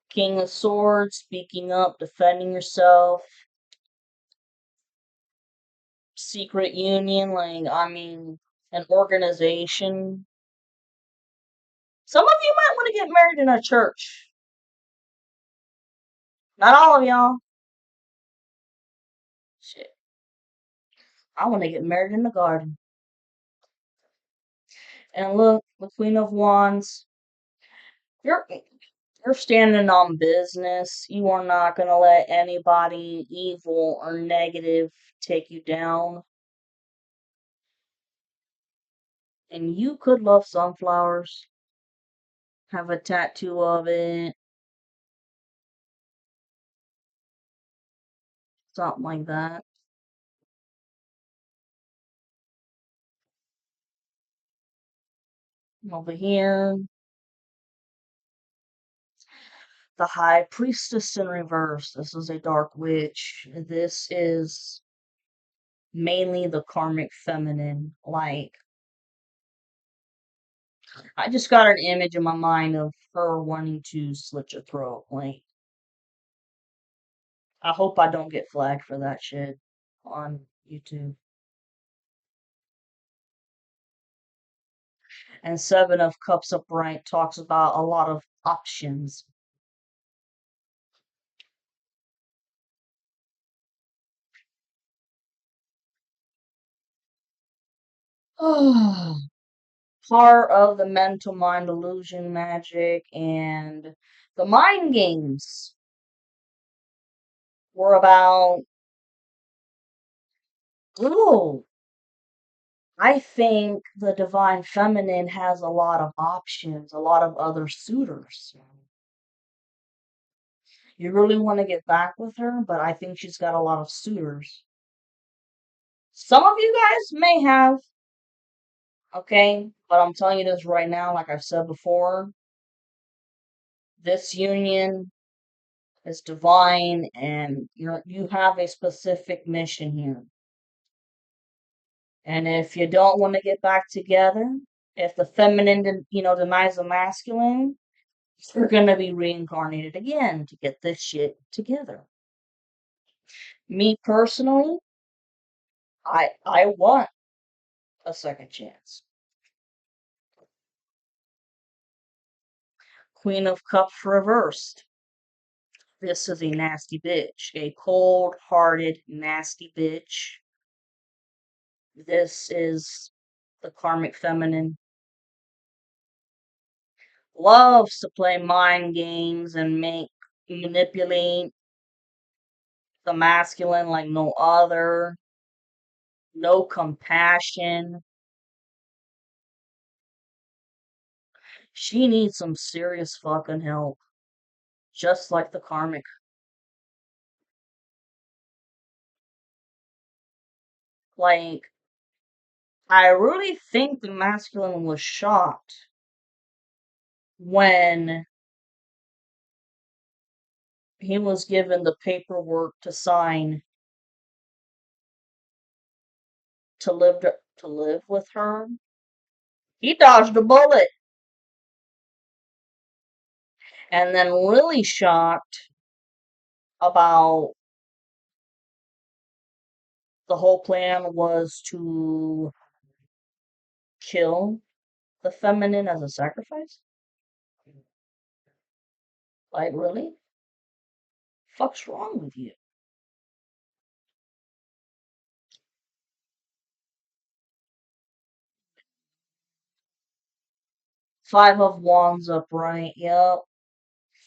[SPEAKER 1] King of Swords, speaking up, defending yourself, secret union, like, I mean, an organization. Some of you might want to get married in a church. Not all of y'all. Shit. I want to get married in the garden. And look, the Queen of Wands, you're you're standing on business. You are not gonna let anybody evil or negative take you down. And you could love sunflowers, have a tattoo of it, something like that. Over here, the High Priestess in reverse. This is a dark witch. This is mainly the karmic feminine. Like, I just got an image in my mind of her wanting to slit your throat. Like, I hope I don't get flagged for that shit on YouTube. And Seven of Cups upright talks about a lot of options. Part of the mental mind illusion magic and the mind games were about, oh, I think the divine feminine has a lot of options, a lot of other suitors. You really want to get back with her, but I think she's got a lot of suitors. Some of you guys may have, okay, but I'm telling you this right now, like I've said before, this union is divine and you have a specific mission here. And if you don't want to get back together, if the feminine, denies the masculine, you're going to be reincarnated again to get this shit together. Me personally, I want a second chance. Queen of Cups reversed. This is a nasty bitch. A cold-hearted, nasty bitch. This is the karmic feminine. Loves to play mind games and manipulate the masculine like no other. No compassion. She needs some serious fucking help. Just like the karmic. Like, I really think the masculine was shocked when he was given the paperwork to sign to live with her. He dodged a bullet, and then really shocked about the whole plan was to kill the feminine as a sacrifice. Like, really? Fuck's wrong with you? Five of Wands upright. Yep.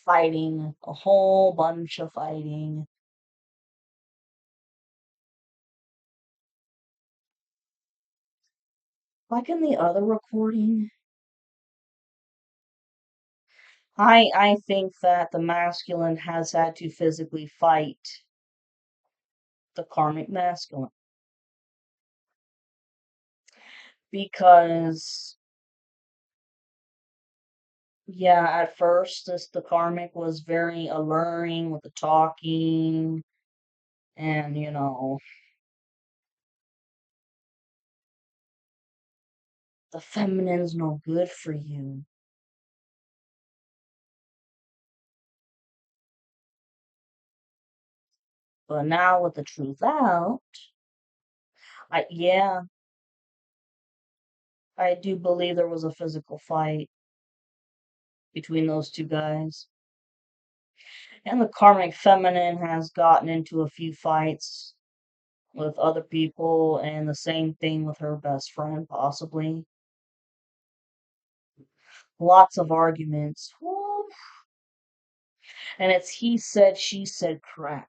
[SPEAKER 1] Fighting. A whole bunch of fighting. Like in the other recording, I think that the masculine has had to physically fight the karmic masculine because yeah, at first this the karmic was very alluring with the talking and the feminine's no good for you. But now with the truth out, yeah, I do believe there was a physical fight between those two guys. And the karmic feminine has gotten into a few fights with other people, and the same thing with her best friend, possibly. Lots of arguments. Woo. And it's he said, she said crap.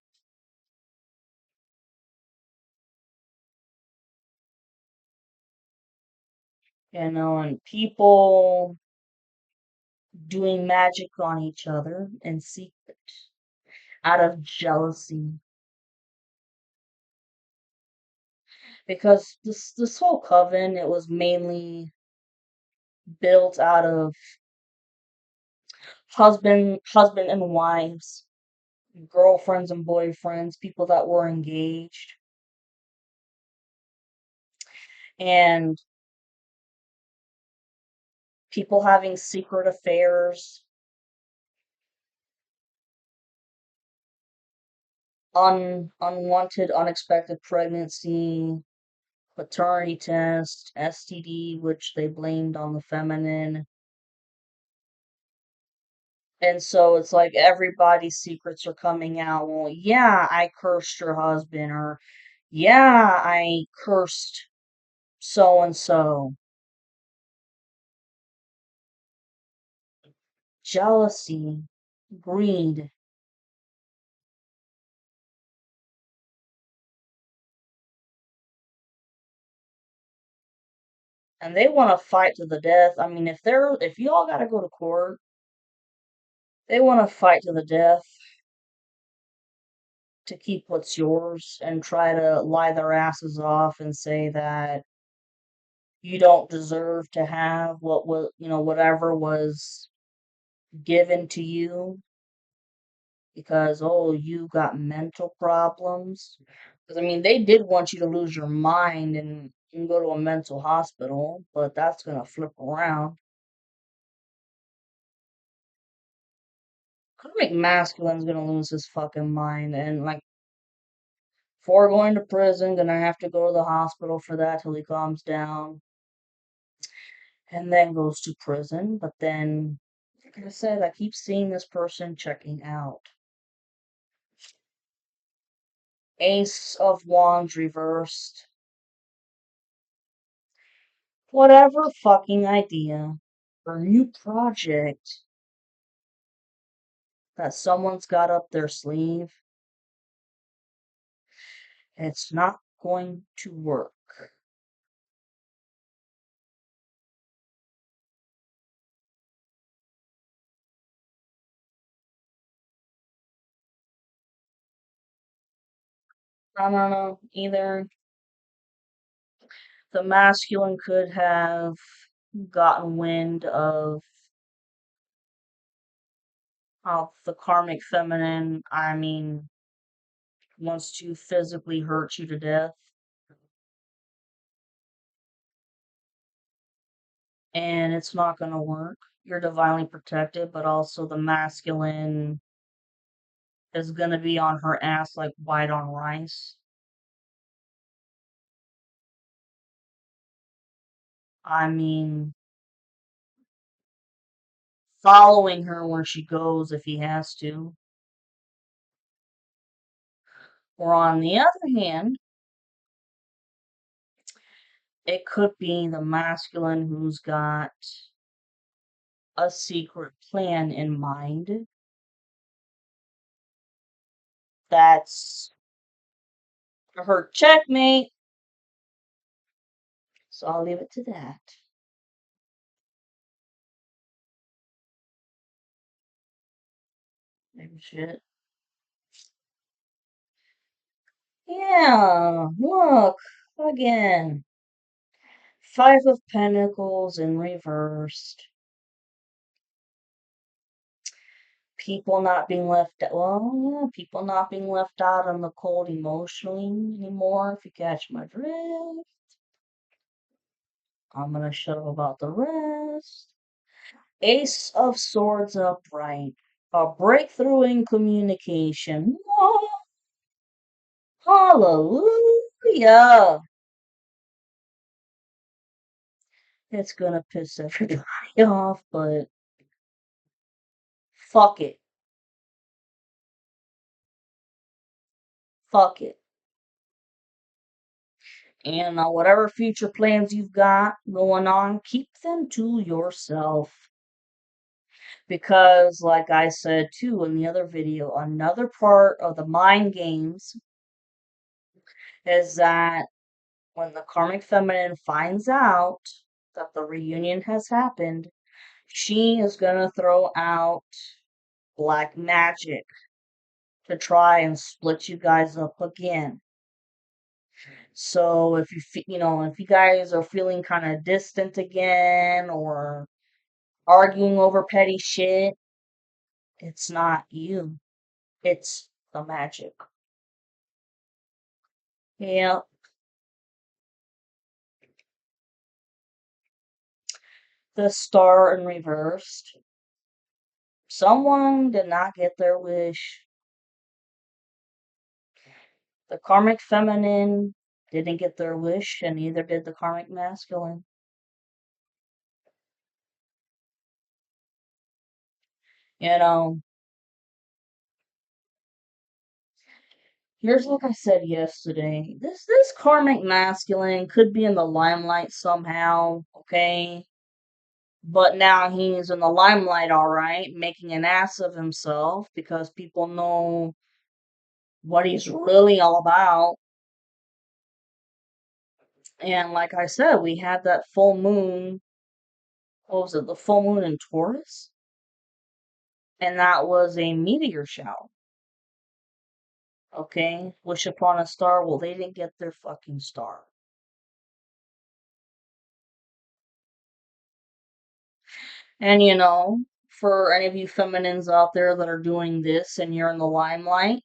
[SPEAKER 1] And people doing magic on each other in secret out of jealousy. Because this whole coven, it was mainly built out of husband and wives, girlfriends and boyfriends, people that were engaged, and people having secret affairs, unwanted, unexpected pregnancy, paternity test, STD, which they blamed on the feminine. And so it's like everybody's secrets are coming out. Well, yeah, I cursed your husband, or yeah, I cursed so and so. Jealousy, greed, and they want to fight to the death. I mean, if you all got to go to court, they want to fight to the death to keep what's yours and try to lie their asses off and say that you don't deserve to have what was, whatever was given to you because, oh, you got mental problems. Because, I mean, they did want you to lose your mind and go to a mental hospital, but that's going to flip around. Karmic masculine's going to lose his fucking mind and, like, before going to prison, gonna have to go to the hospital for that till he calms down. And then goes to prison. But then, like I said, I keep seeing this person checking out. Ace of Wands reversed. Whatever fucking idea or new project that someone's got up their sleeve, it's not going to work. I don't know. Either the masculine could have gotten wind of how the karmic feminine, wants to physically hurt you to death. And it's not going to work. You're divinely protected, but also the masculine is going to be on her ass like white on rice. I mean, following her where she goes if he has to. Or on the other hand, it could be the masculine who's got a secret plan in mind that's her checkmate. So I'll leave it to that. Maybe shit. Yeah, look, again. Five of Pentacles in reversed. People not being left out. Well, yeah, people not being left out on the cold emotionally anymore, if you catch my drift. I'm gonna shut up about the rest. Ace of Swords upright. A breakthrough in communication. Oh, hallelujah. It's gonna piss everybody off, but fuck it. Fuck it. And whatever future plans you've got going on, keep them to yourself. Because, like I said too in the other video, another part of the mind games is that when the karmic feminine finds out that the reunion has happened, she is going to throw out black magic to try and split you guys up again. So if if you guys are feeling kind of distant again or arguing over petty shit, it's not you. It's the magic. Yeah, the star in reversed. Someone did not get their wish. The karmic feminine didn't get their wish, and neither did the karmic masculine. You know, here's like I said yesterday. This karmic masculine could be in the limelight somehow, okay? But now he's in the limelight, all right, making an ass of himself because people know what he's really all about. And like I said, we had that full moon. What was it? The full moon in Taurus? And that was a meteor shower. Okay? Wish upon a star. Well, they didn't get their fucking star. And for any of you feminines out there that are doing this and you're in the limelight,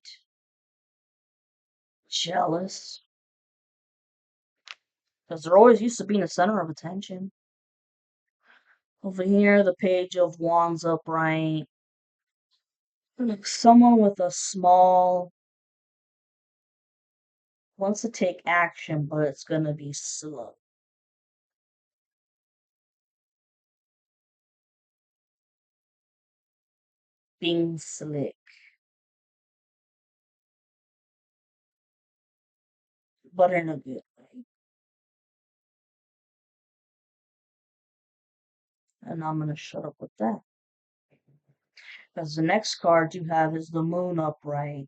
[SPEAKER 1] jealous. Because they're always used to being the center of attention. Over here, the Page of Wands upright. Someone with a small wants to take action, but it's gonna be slow. Being slick, but in a good way. And I'm gonna shut up with that. Because the next card you have is the Moon upright.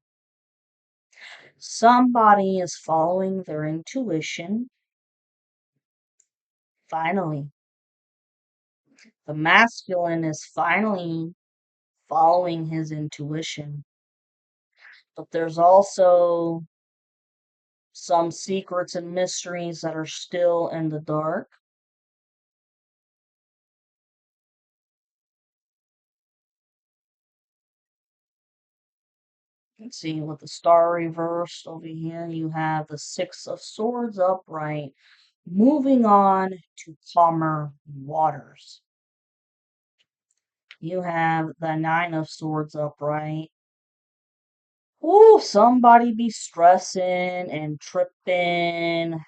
[SPEAKER 1] Somebody is following their intuition. Finally. The masculine is finally following his intuition. But there's also some secrets and mysteries that are still in the dark. Let's see, with the star reversed over here, you have the Six of Swords upright. Moving on to calmer waters. You have the Nine of Swords upright. Ooh, somebody be stressing and tripping.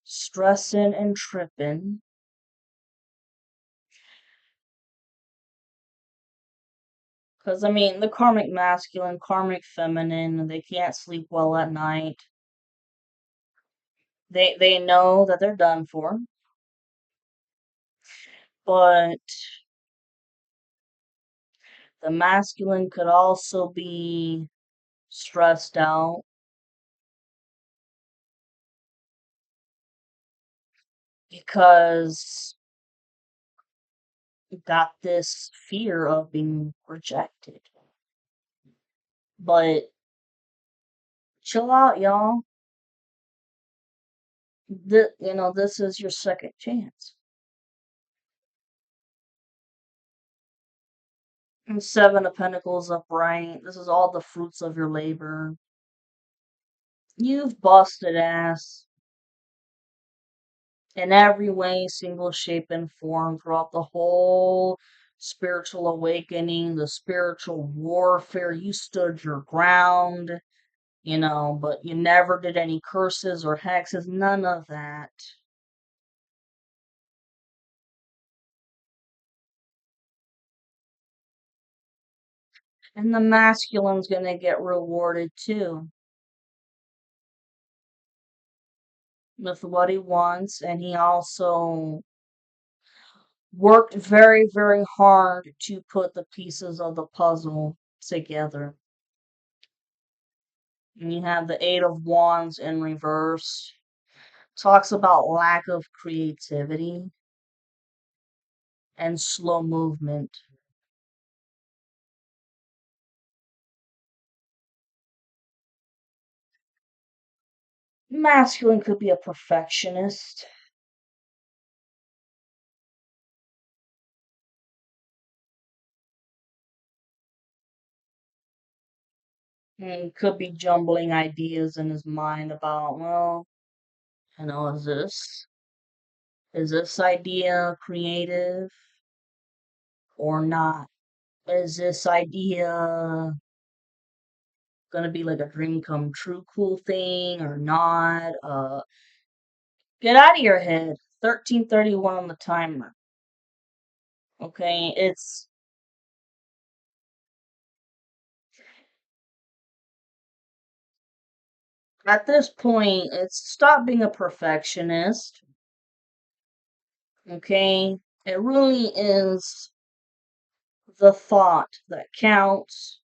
[SPEAKER 1] Stressing and tripping. Because, I mean, the karmic masculine, karmic feminine, they can't sleep well at night. They know that they're done for. But the masculine could also be stressed out because got this fear of being rejected. But chill out, y'all. This is your second chance. And Seven of Pentacles upright. This is all the fruits of your labor. You've busted ass in every way, single shape and form throughout the whole spiritual awakening, the spiritual warfare. You stood your ground, but you never did any curses or hexes, none of that. And the masculine's gonna get rewarded too with what he wants, and he also worked very, very hard to put the pieces of the puzzle together. And you have the Eight of Wands in reverse. Talks about lack of creativity and slow movement. Masculine could be a perfectionist. And could be jumbling ideas in his mind about, well, is this idea creative or not? Is this idea gonna be like a dream come true cool thing or not? Get out of your head. 13:31 on the timer. Okay, it's at this point, it's stop being a perfectionist. Okay, it really is the thought that counts.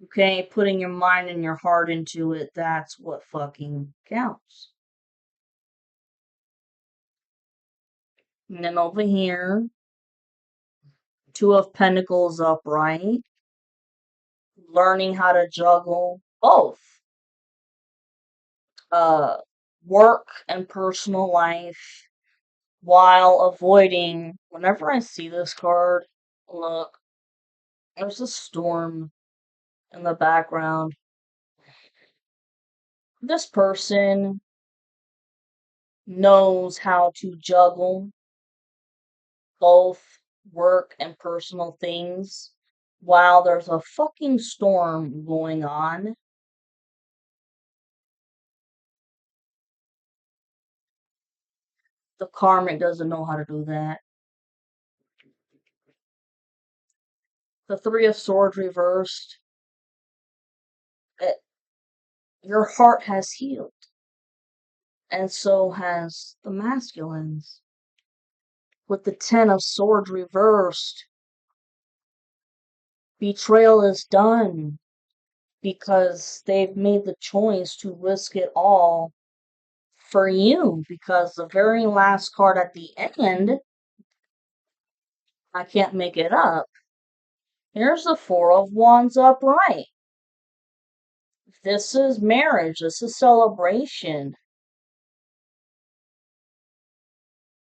[SPEAKER 1] Okay, putting your mind and your heart into it, that's what fucking counts. And then over here, Two of Pentacles upright, learning how to juggle both uh, work and personal life while avoiding. Whenever I see this card, look, there's a storm in the background. This person knows how to juggle both work and personal things while there's a fucking storm going on. The karmic doesn't know how to do that. The Three of Swords reversed. It, your heart has healed, and so has the masculines. With the Ten of Swords reversed, betrayal is done because they've made the choice to risk it all for you. Because the very last card at the end, I can't make it up. Here's the Four of Wands upright. This is marriage. This is celebration.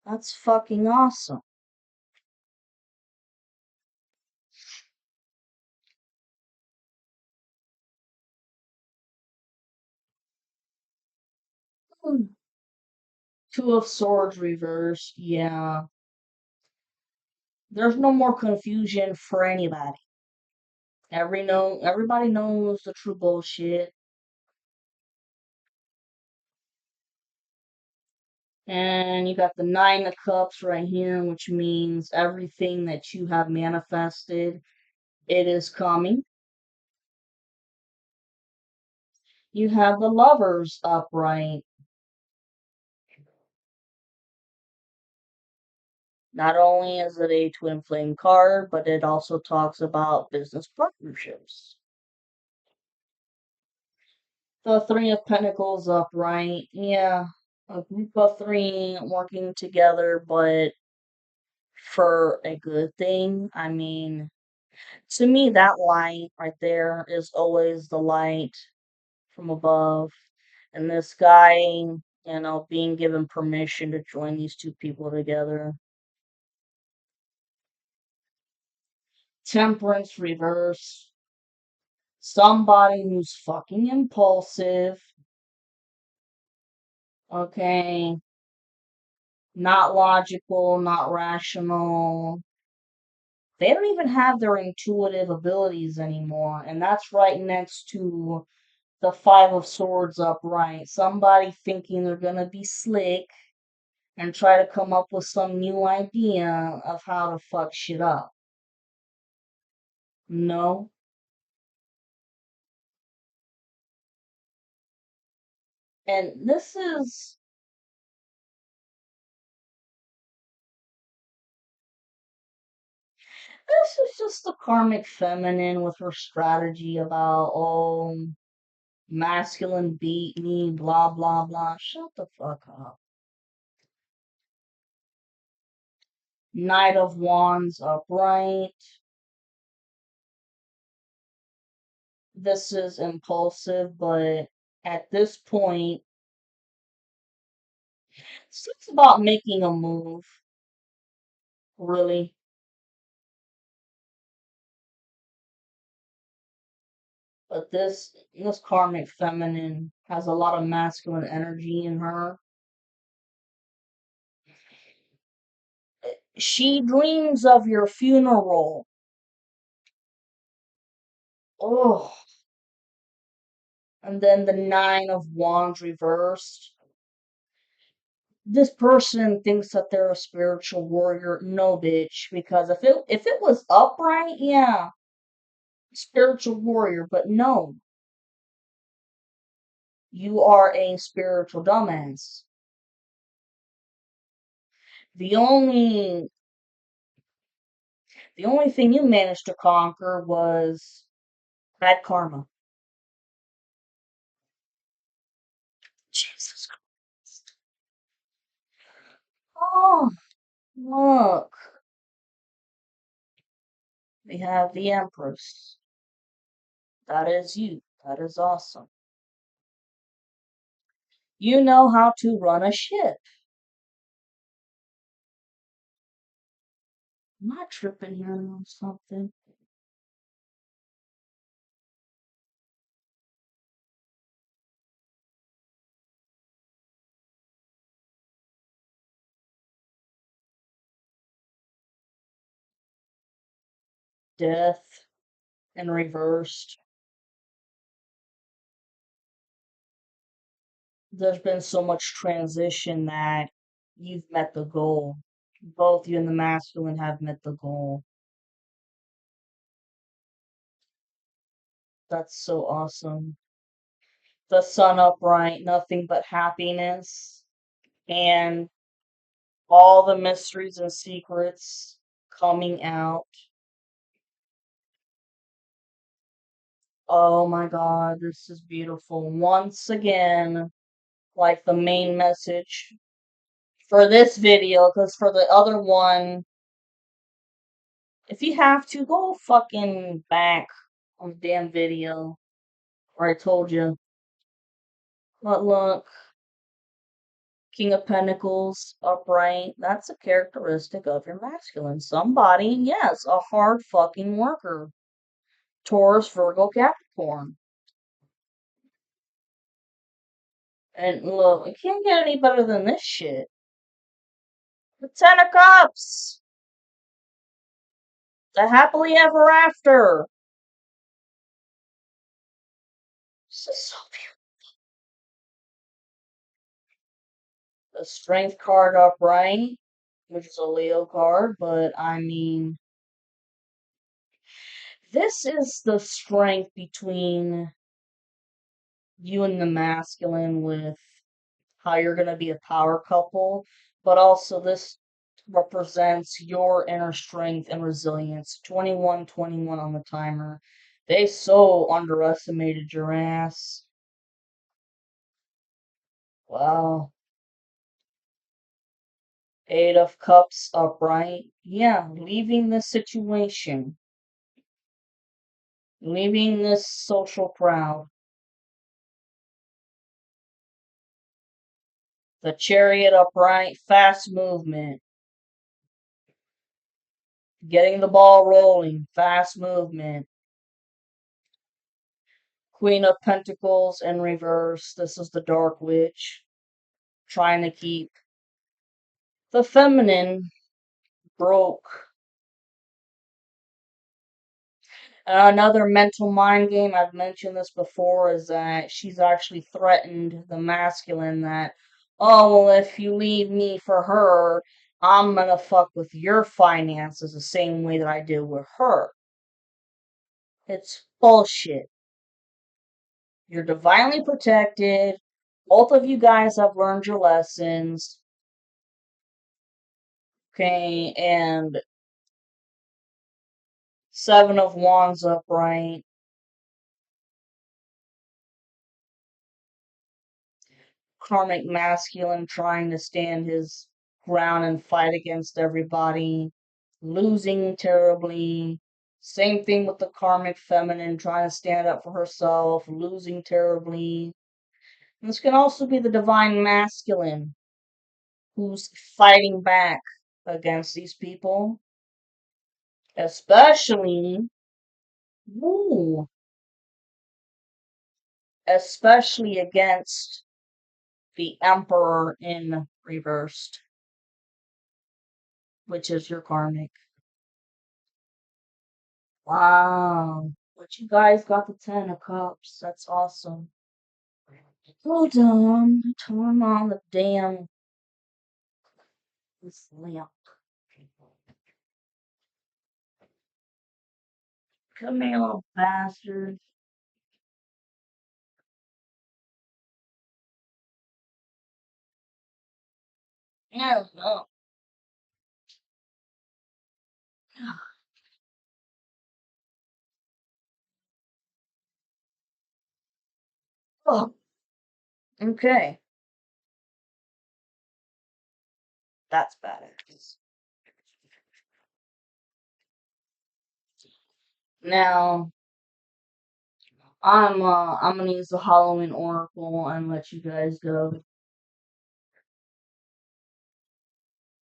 [SPEAKER 1] That's fucking awesome. Hmm. Two of Swords reversed. Yeah. There's no more confusion for anybody. Everybody knows the true bullshit. And you got the Nine of Cups right here, which means everything that you have manifested, it is coming. You have the Lovers upright. Not only is it a twin flame card, but it also talks about business partnerships. The Three of Pentacles upright. Yeah, a group of three working together, but for a good thing. I mean, to me, that light right there is always the light from above. And this guy, being given permission to join these two people together. Temperance reverse. Somebody who's fucking impulsive. Okay. Not logical, not rational. They don't even have their intuitive abilities anymore. And that's right next to the Five of Swords upright. Somebody thinking they're gonna be slick and try to come up with some new idea of how to fuck shit up. No. And this is just the karmic feminine with her strategy about, oh, masculine beat me, blah blah blah. Shut the fuck up. Knight of Wands upright. This is impulsive, but at this point, it's about making a move. Really. But this karmic feminine has a lot of masculine energy in her. She dreams of your funeral. Oh, and then the Nine of Wands reversed. This person thinks that they're a spiritual warrior. No, bitch, because if it was upright, yeah, spiritual warrior, but no, you are a spiritual dumbass. The only the only thing you managed to conquer was bad karma. Jesus Christ. Oh, look. We have the Empress. That is you. That is awesome. You know how to run a ship. Am I tripping here on something? Death and reversed. There's been so much transition that you've met the goal. Both you and the masculine have met the goal. That's so awesome. The sun upright, nothing but happiness, and all the mysteries and secrets coming out. Oh my God, this is beautiful. Once again, like the main message for this video, because for the other one, If you have to, go fucking back on the damn video where I told you. But look, King of Pentacles, upright, that's a characteristic of your masculine. Somebody, yes, a hard fucking worker. Taurus, Virgo, Capricorn. And look, it can't get any better than this shit. The Ten of Cups! The happily ever after! This is so beautiful. The Strength card upright, which is a Leo card, but I mean, this is the strength between you and the masculine with how you're going to be a power couple, but also this represents your inner strength and resilience. 2121 on the timer. They so underestimated your ass. Wow. Eight of Cups upright. Yeah, leaving this situation. Leaving this social crowd. The Chariot upright. Fast movement. Getting the ball rolling. Fast movement. Queen of Pentacles in reverse. This is the Dark Witch. Trying to keep the feminine broke. Another mental mind game, I've mentioned this before, is that she's actually threatened the masculine that, oh, well, if you leave me for her, I'm gonna fuck with your finances the same way that I did with her. It's bullshit. You're divinely protected. Both of you guys have learned your lessons. Okay, and Seven of Wands upright. Karmic masculine trying to stand his ground and fight against everybody, losing terribly. Same thing with the karmic feminine trying to stand up for herself, losing terribly. And this can also be the divine masculine who's fighting back against these people, especially, ooh, especially against the Emperor in reversed, which is your karmic. Wow. But you guys got the Ten of Cups. That's awesome. Hold on. Turn on the damn this lamp. Come here, little bastard. No, no. Oh, okay. That's badass. Now, I'm gonna use the Halloween Oracle and let you guys go.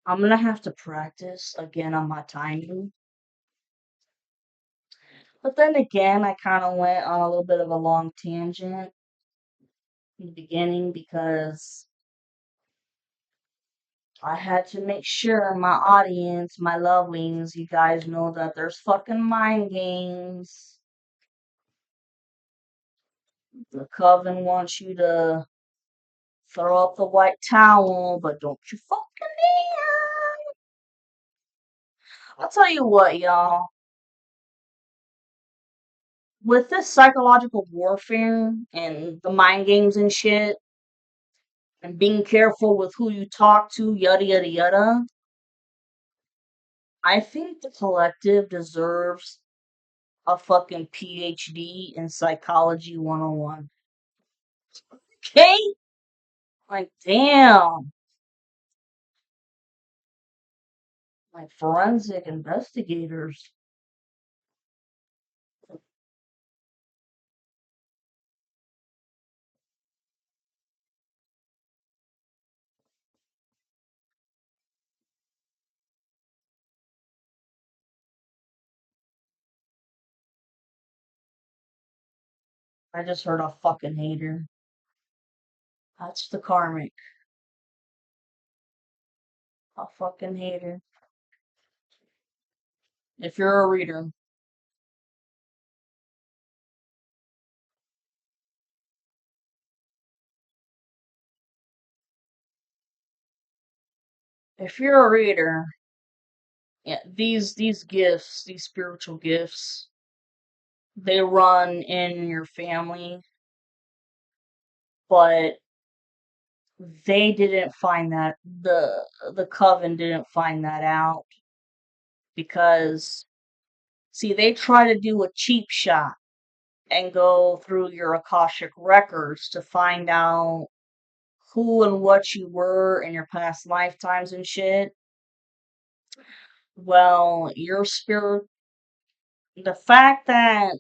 [SPEAKER 1] I'm gonna have to practice again on my timing. But then again, I kind of went on a little bit of a long tangent in the beginning because I had to make sure my audience, my lovelies, you guys know that there's fucking mind games. The coven wants you to throw up the white towel, but don't you fucking dare. I'll tell you what, y'all. With this psychological warfare and the mind games and shit, and being careful with who you talk to, yada yada yada, I think the collective deserves a fucking PhD in psychology 101. Okay? Like, damn. Like forensic investigators. I just heard a fucking hater. That's the karmic. A fucking hater. If you're a reader, if you're a reader, yeah, these gifts, these spiritual gifts, they run in your family, but they didn't find that the coven didn't find that out because see they try to do a cheap shot and go through your akashic records to find out who and what you were in your past lifetimes and shit. Well, your spirit, the fact that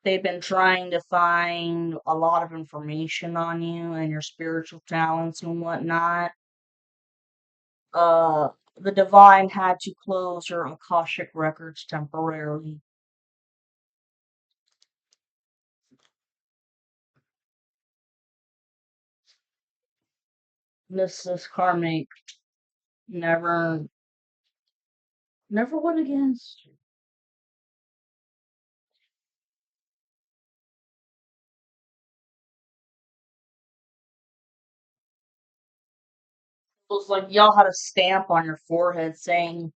[SPEAKER 1] they've been trying to find a lot of information on you and your spiritual talents and whatnot, uh, the divine had to close your akashic records temporarily. This karmic never never went against. It was like y'all had a stamp on your forehead saying,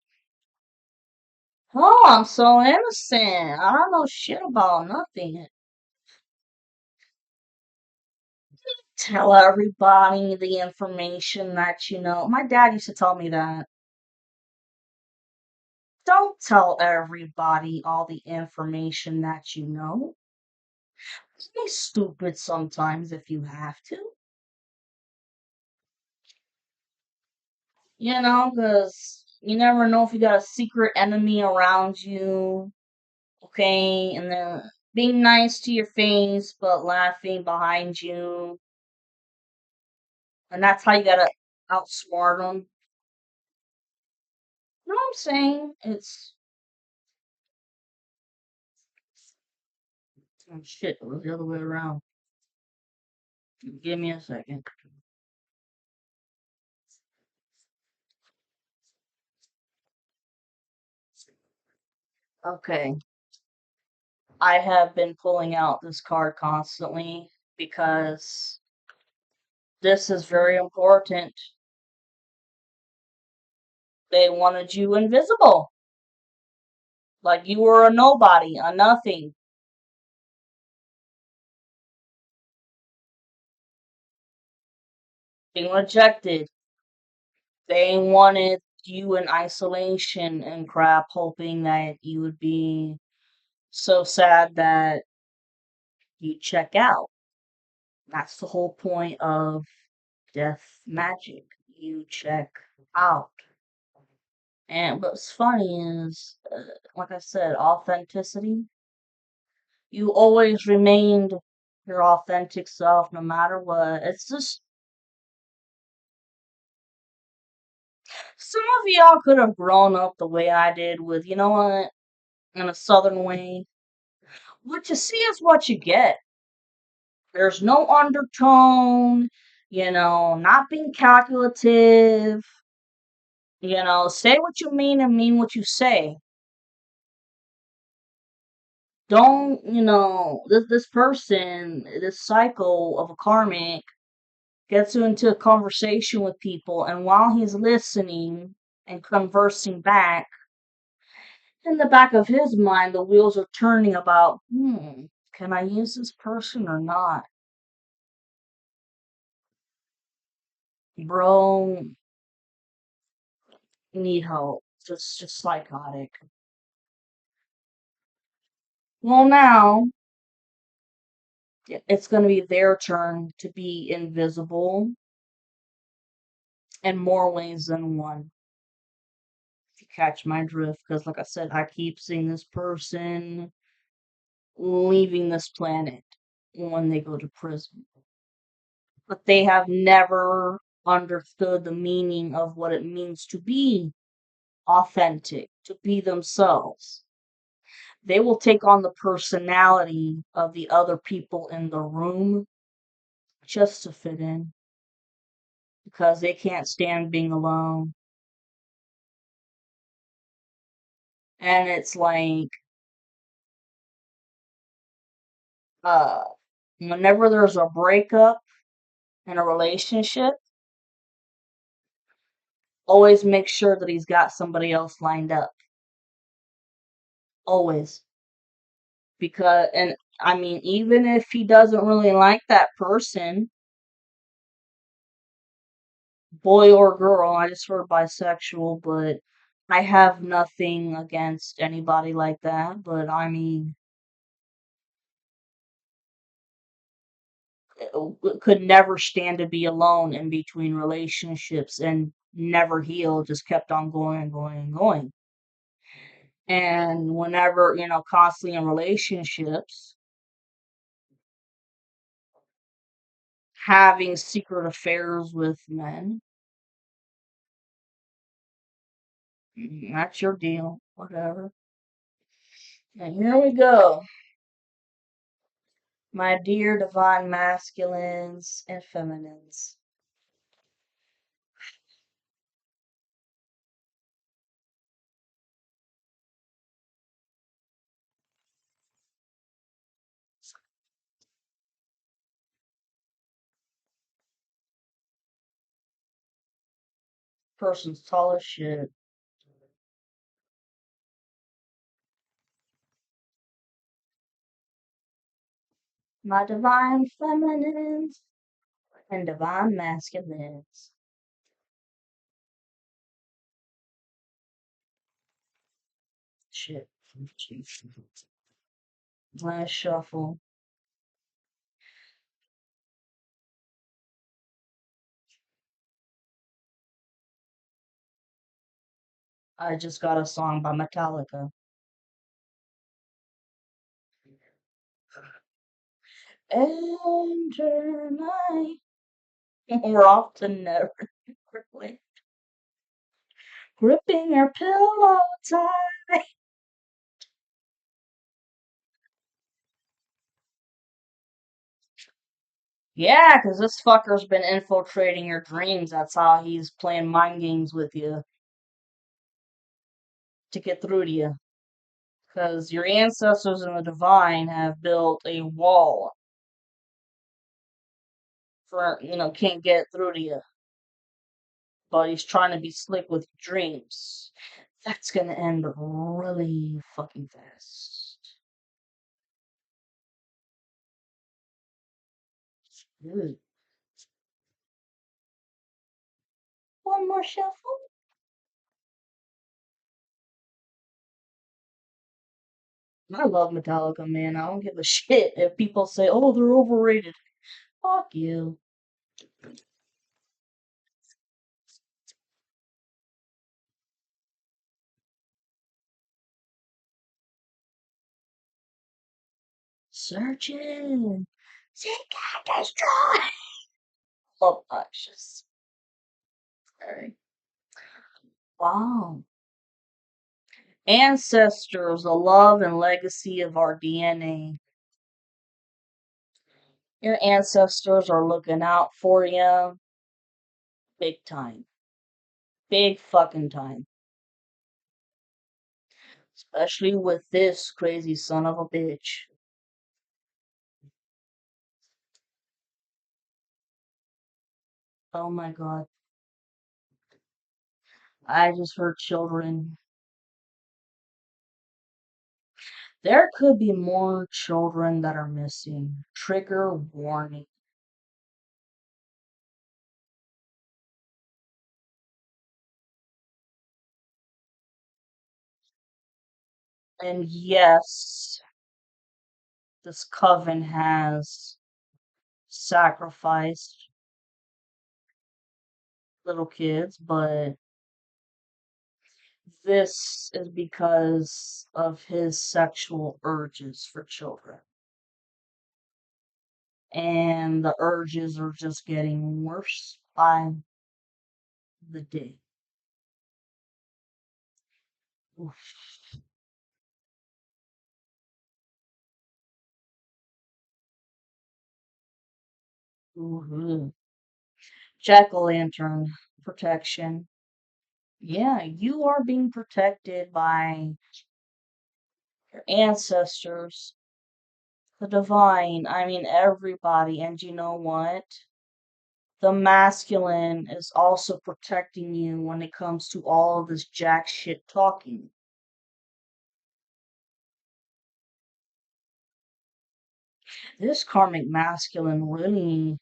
[SPEAKER 1] "Oh, I'm so innocent. I don't know shit about nothing." Tell everybody the information that you know. My dad used to tell me that. Don't tell everybody all the information that you know. Be stupid sometimes if you have to. You know, because you never know if you got a secret enemy around you. Okay, and then being nice to your face but laughing behind you. And that's how you gotta outsmart them. You know what I'm saying? It's. Oh shit, it was the other way around. Give me a second. Okay. I have been pulling out this card constantly because this is very important. They wanted you invisible. Like you were a nobody, a nothing, being rejected. They wanted you in isolation and crap, hoping that you would be so sad that you check out. That's the whole point of death magic. You check out. And what's funny is, like I said, authenticity. You always remained your authentic self no matter what. It's just, some of y'all could have grown up the way I did with, you know what, in a southern way. What you see is what you get. There's no undertone, not being calculative, say what you mean and mean what you say. Don't, this person, this cycle of a karmic gets into a conversation with people, and while he's listening and conversing back, in the back of his mind, the wheels are turning about, can I use this person or not? Bro, need help. Just psychotic. Well, now it's going to be their turn to be invisible. in more ways than one. If you catch my drift, because like I said, I keep seeing this person leaving this planet when they go to prison. But they have never understood the meaning of what it means to be authentic, to be themselves. They will take on the personality of the other people in the room just to fit in because they can't stand being alone. And it's like, uh, whenever there's a breakup in a relationship, always make sure that he's got somebody else lined up. Always. Because, and I mean, even if he doesn't really like that person, boy or girl, I just heard bisexual, but I have nothing against anybody like that. But I mean, could never stand to be alone in between relationships and never heal, just kept on going and going and going. And whenever, constantly in relationships, having secret affairs with men, that's your deal, whatever. And here we go. My dear divine masculines and feminines. Person's tall as shit. My divine feminines and divine masculines. Shit. Last shuffle. I just got a song by Metallica. Enter night. We're off to never quickly. Gripping your pillow tight. Yeah, 'cause this fucker's been infiltrating your dreams. That's how he's playing mind games with you to get through to you. Because your ancestors and the divine have built a wall for, can't get through to you. But he's trying to be slick with dreams. That's gonna end really fucking fast. Ooh. One more shuffle. I love Metallica, man. I don't give a shit if people say, "Oh, they're overrated." Fuck you. Searching. Seek and destroy. Obnoxious. Sorry. Wow. Ancestors, the love and legacy of our DNA. Your ancestors are looking out for you big time. Big fucking time. Especially with this crazy son of a bitch. Oh my god. I just heard children. There could be more children that are missing. Trigger warning. And yes, this coven has sacrificed little kids, but this is because of his sexual urges for children. And the urges are just getting worse by the day. Oof. Ooh. Jack-o'-lantern protection. Yeah, you are being protected by your ancestors, the divine. I mean, everybody. And you know what? The masculine is also protecting you when it comes to all of this jack shit talking. This karmic masculine really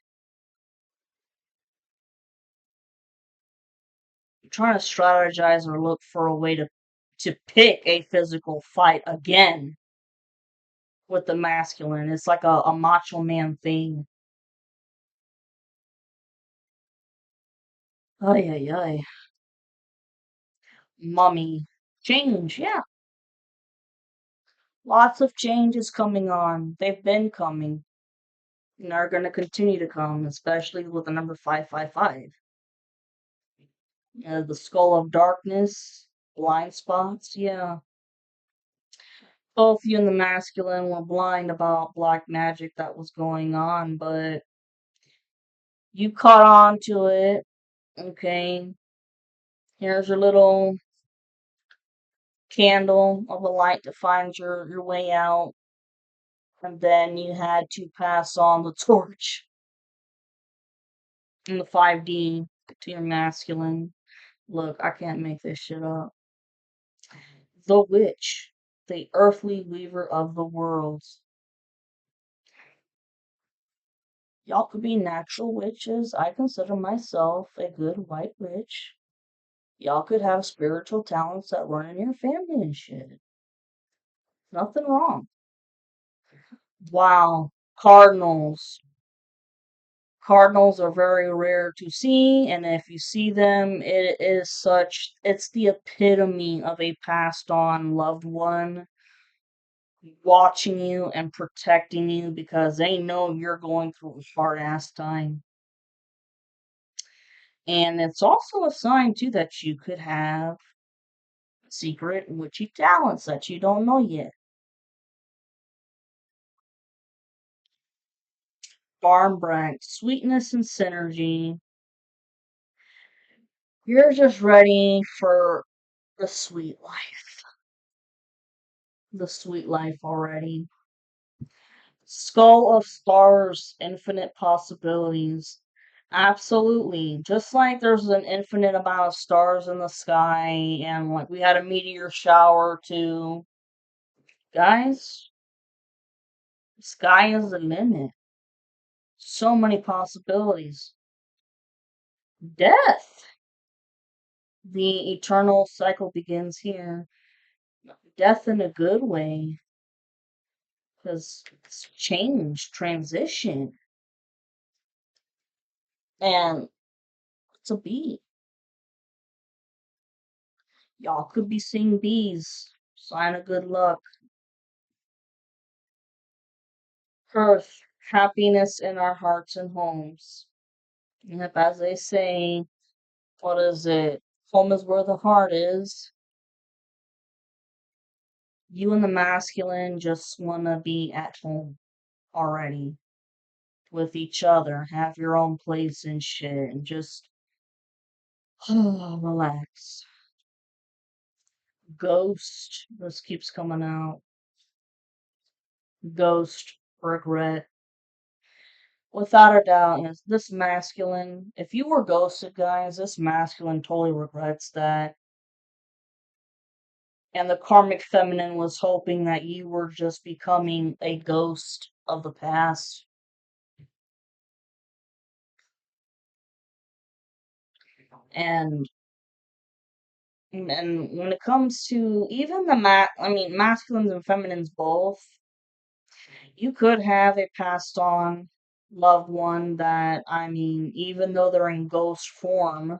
[SPEAKER 1] trying to strategize or look for a way to pick a physical fight again with the masculine. It's like a macho man thing. Ay ay ay. Mummy. Change, yeah. Lots of changes coming on. They've been coming. And are gonna continue to come, especially with the number 555. The skull of darkness, blind spots, yeah. Both you and the masculine were blind about black magic that was going on, but you caught on to it. Okay, here's your little candle of a light to find your way out. And then you had to pass on the torch in the 5D to your masculine. Look, I can't make this shit up. The witch, the earthly weaver of the worlds. Y'all could be natural witches. I consider myself a good white witch. Y'all could have spiritual talents that run in your family and shit. Nothing wrong. Wow. Cardinals. Cardinals are very rare to see, and if you see them, it's the epitome of a passed on loved one watching you and protecting you because they know you're going through a hard ass time. And it's also a sign, too, that you could have secret witchy talents that you don't know yet. Farm Branch, sweetness and synergy. You're just ready for the sweet life. The sweet life already. Skull of stars, infinite possibilities. Absolutely. Just like there's an infinite amount of stars in the sky, and like we had a meteor shower too. Guys, the sky is the limit. So many possibilities. Death. The eternal cycle begins here. Death in a good way. Because it's change, transition. And it's a bee. Y'all could be seeing bees. Sign of good luck. Hearth. Happiness in our hearts and homes. Yep, as they say, what is it? Home is where the heart is. You and the masculine just want to be at home already with each other, have your own place and shit, and just relax. Ghost, this keeps coming out. Ghost, regret. Without a doubt, yes, this masculine, if you were ghosted, guys, this masculine totally regrets that. And the karmic feminine was hoping that you were just becoming a ghost of the past. And and when it comes to even I mean masculines and feminines both, you could have a passed on loved one that I mean, even though they're in ghost form,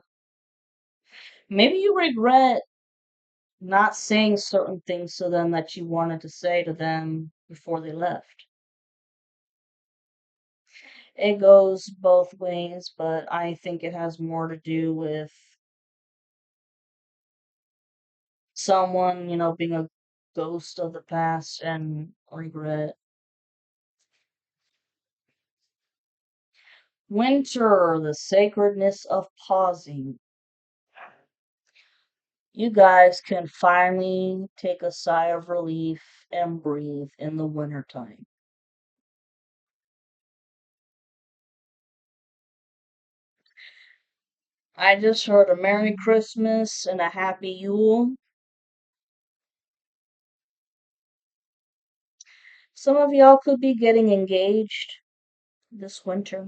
[SPEAKER 1] Maybe you regret not saying certain things to them that you wanted to say to them before they left. It goes both ways, but I think it has more to do with someone, being a ghost of the past and regret. Winter, the sacredness of pausing. You guys can finally take a sigh of relief and breathe in the wintertime. I just heard a Merry Christmas and a Happy Yule. Some of y'all could be getting engaged this winter.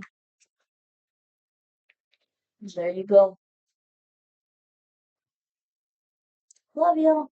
[SPEAKER 1] There you go. Love y'all.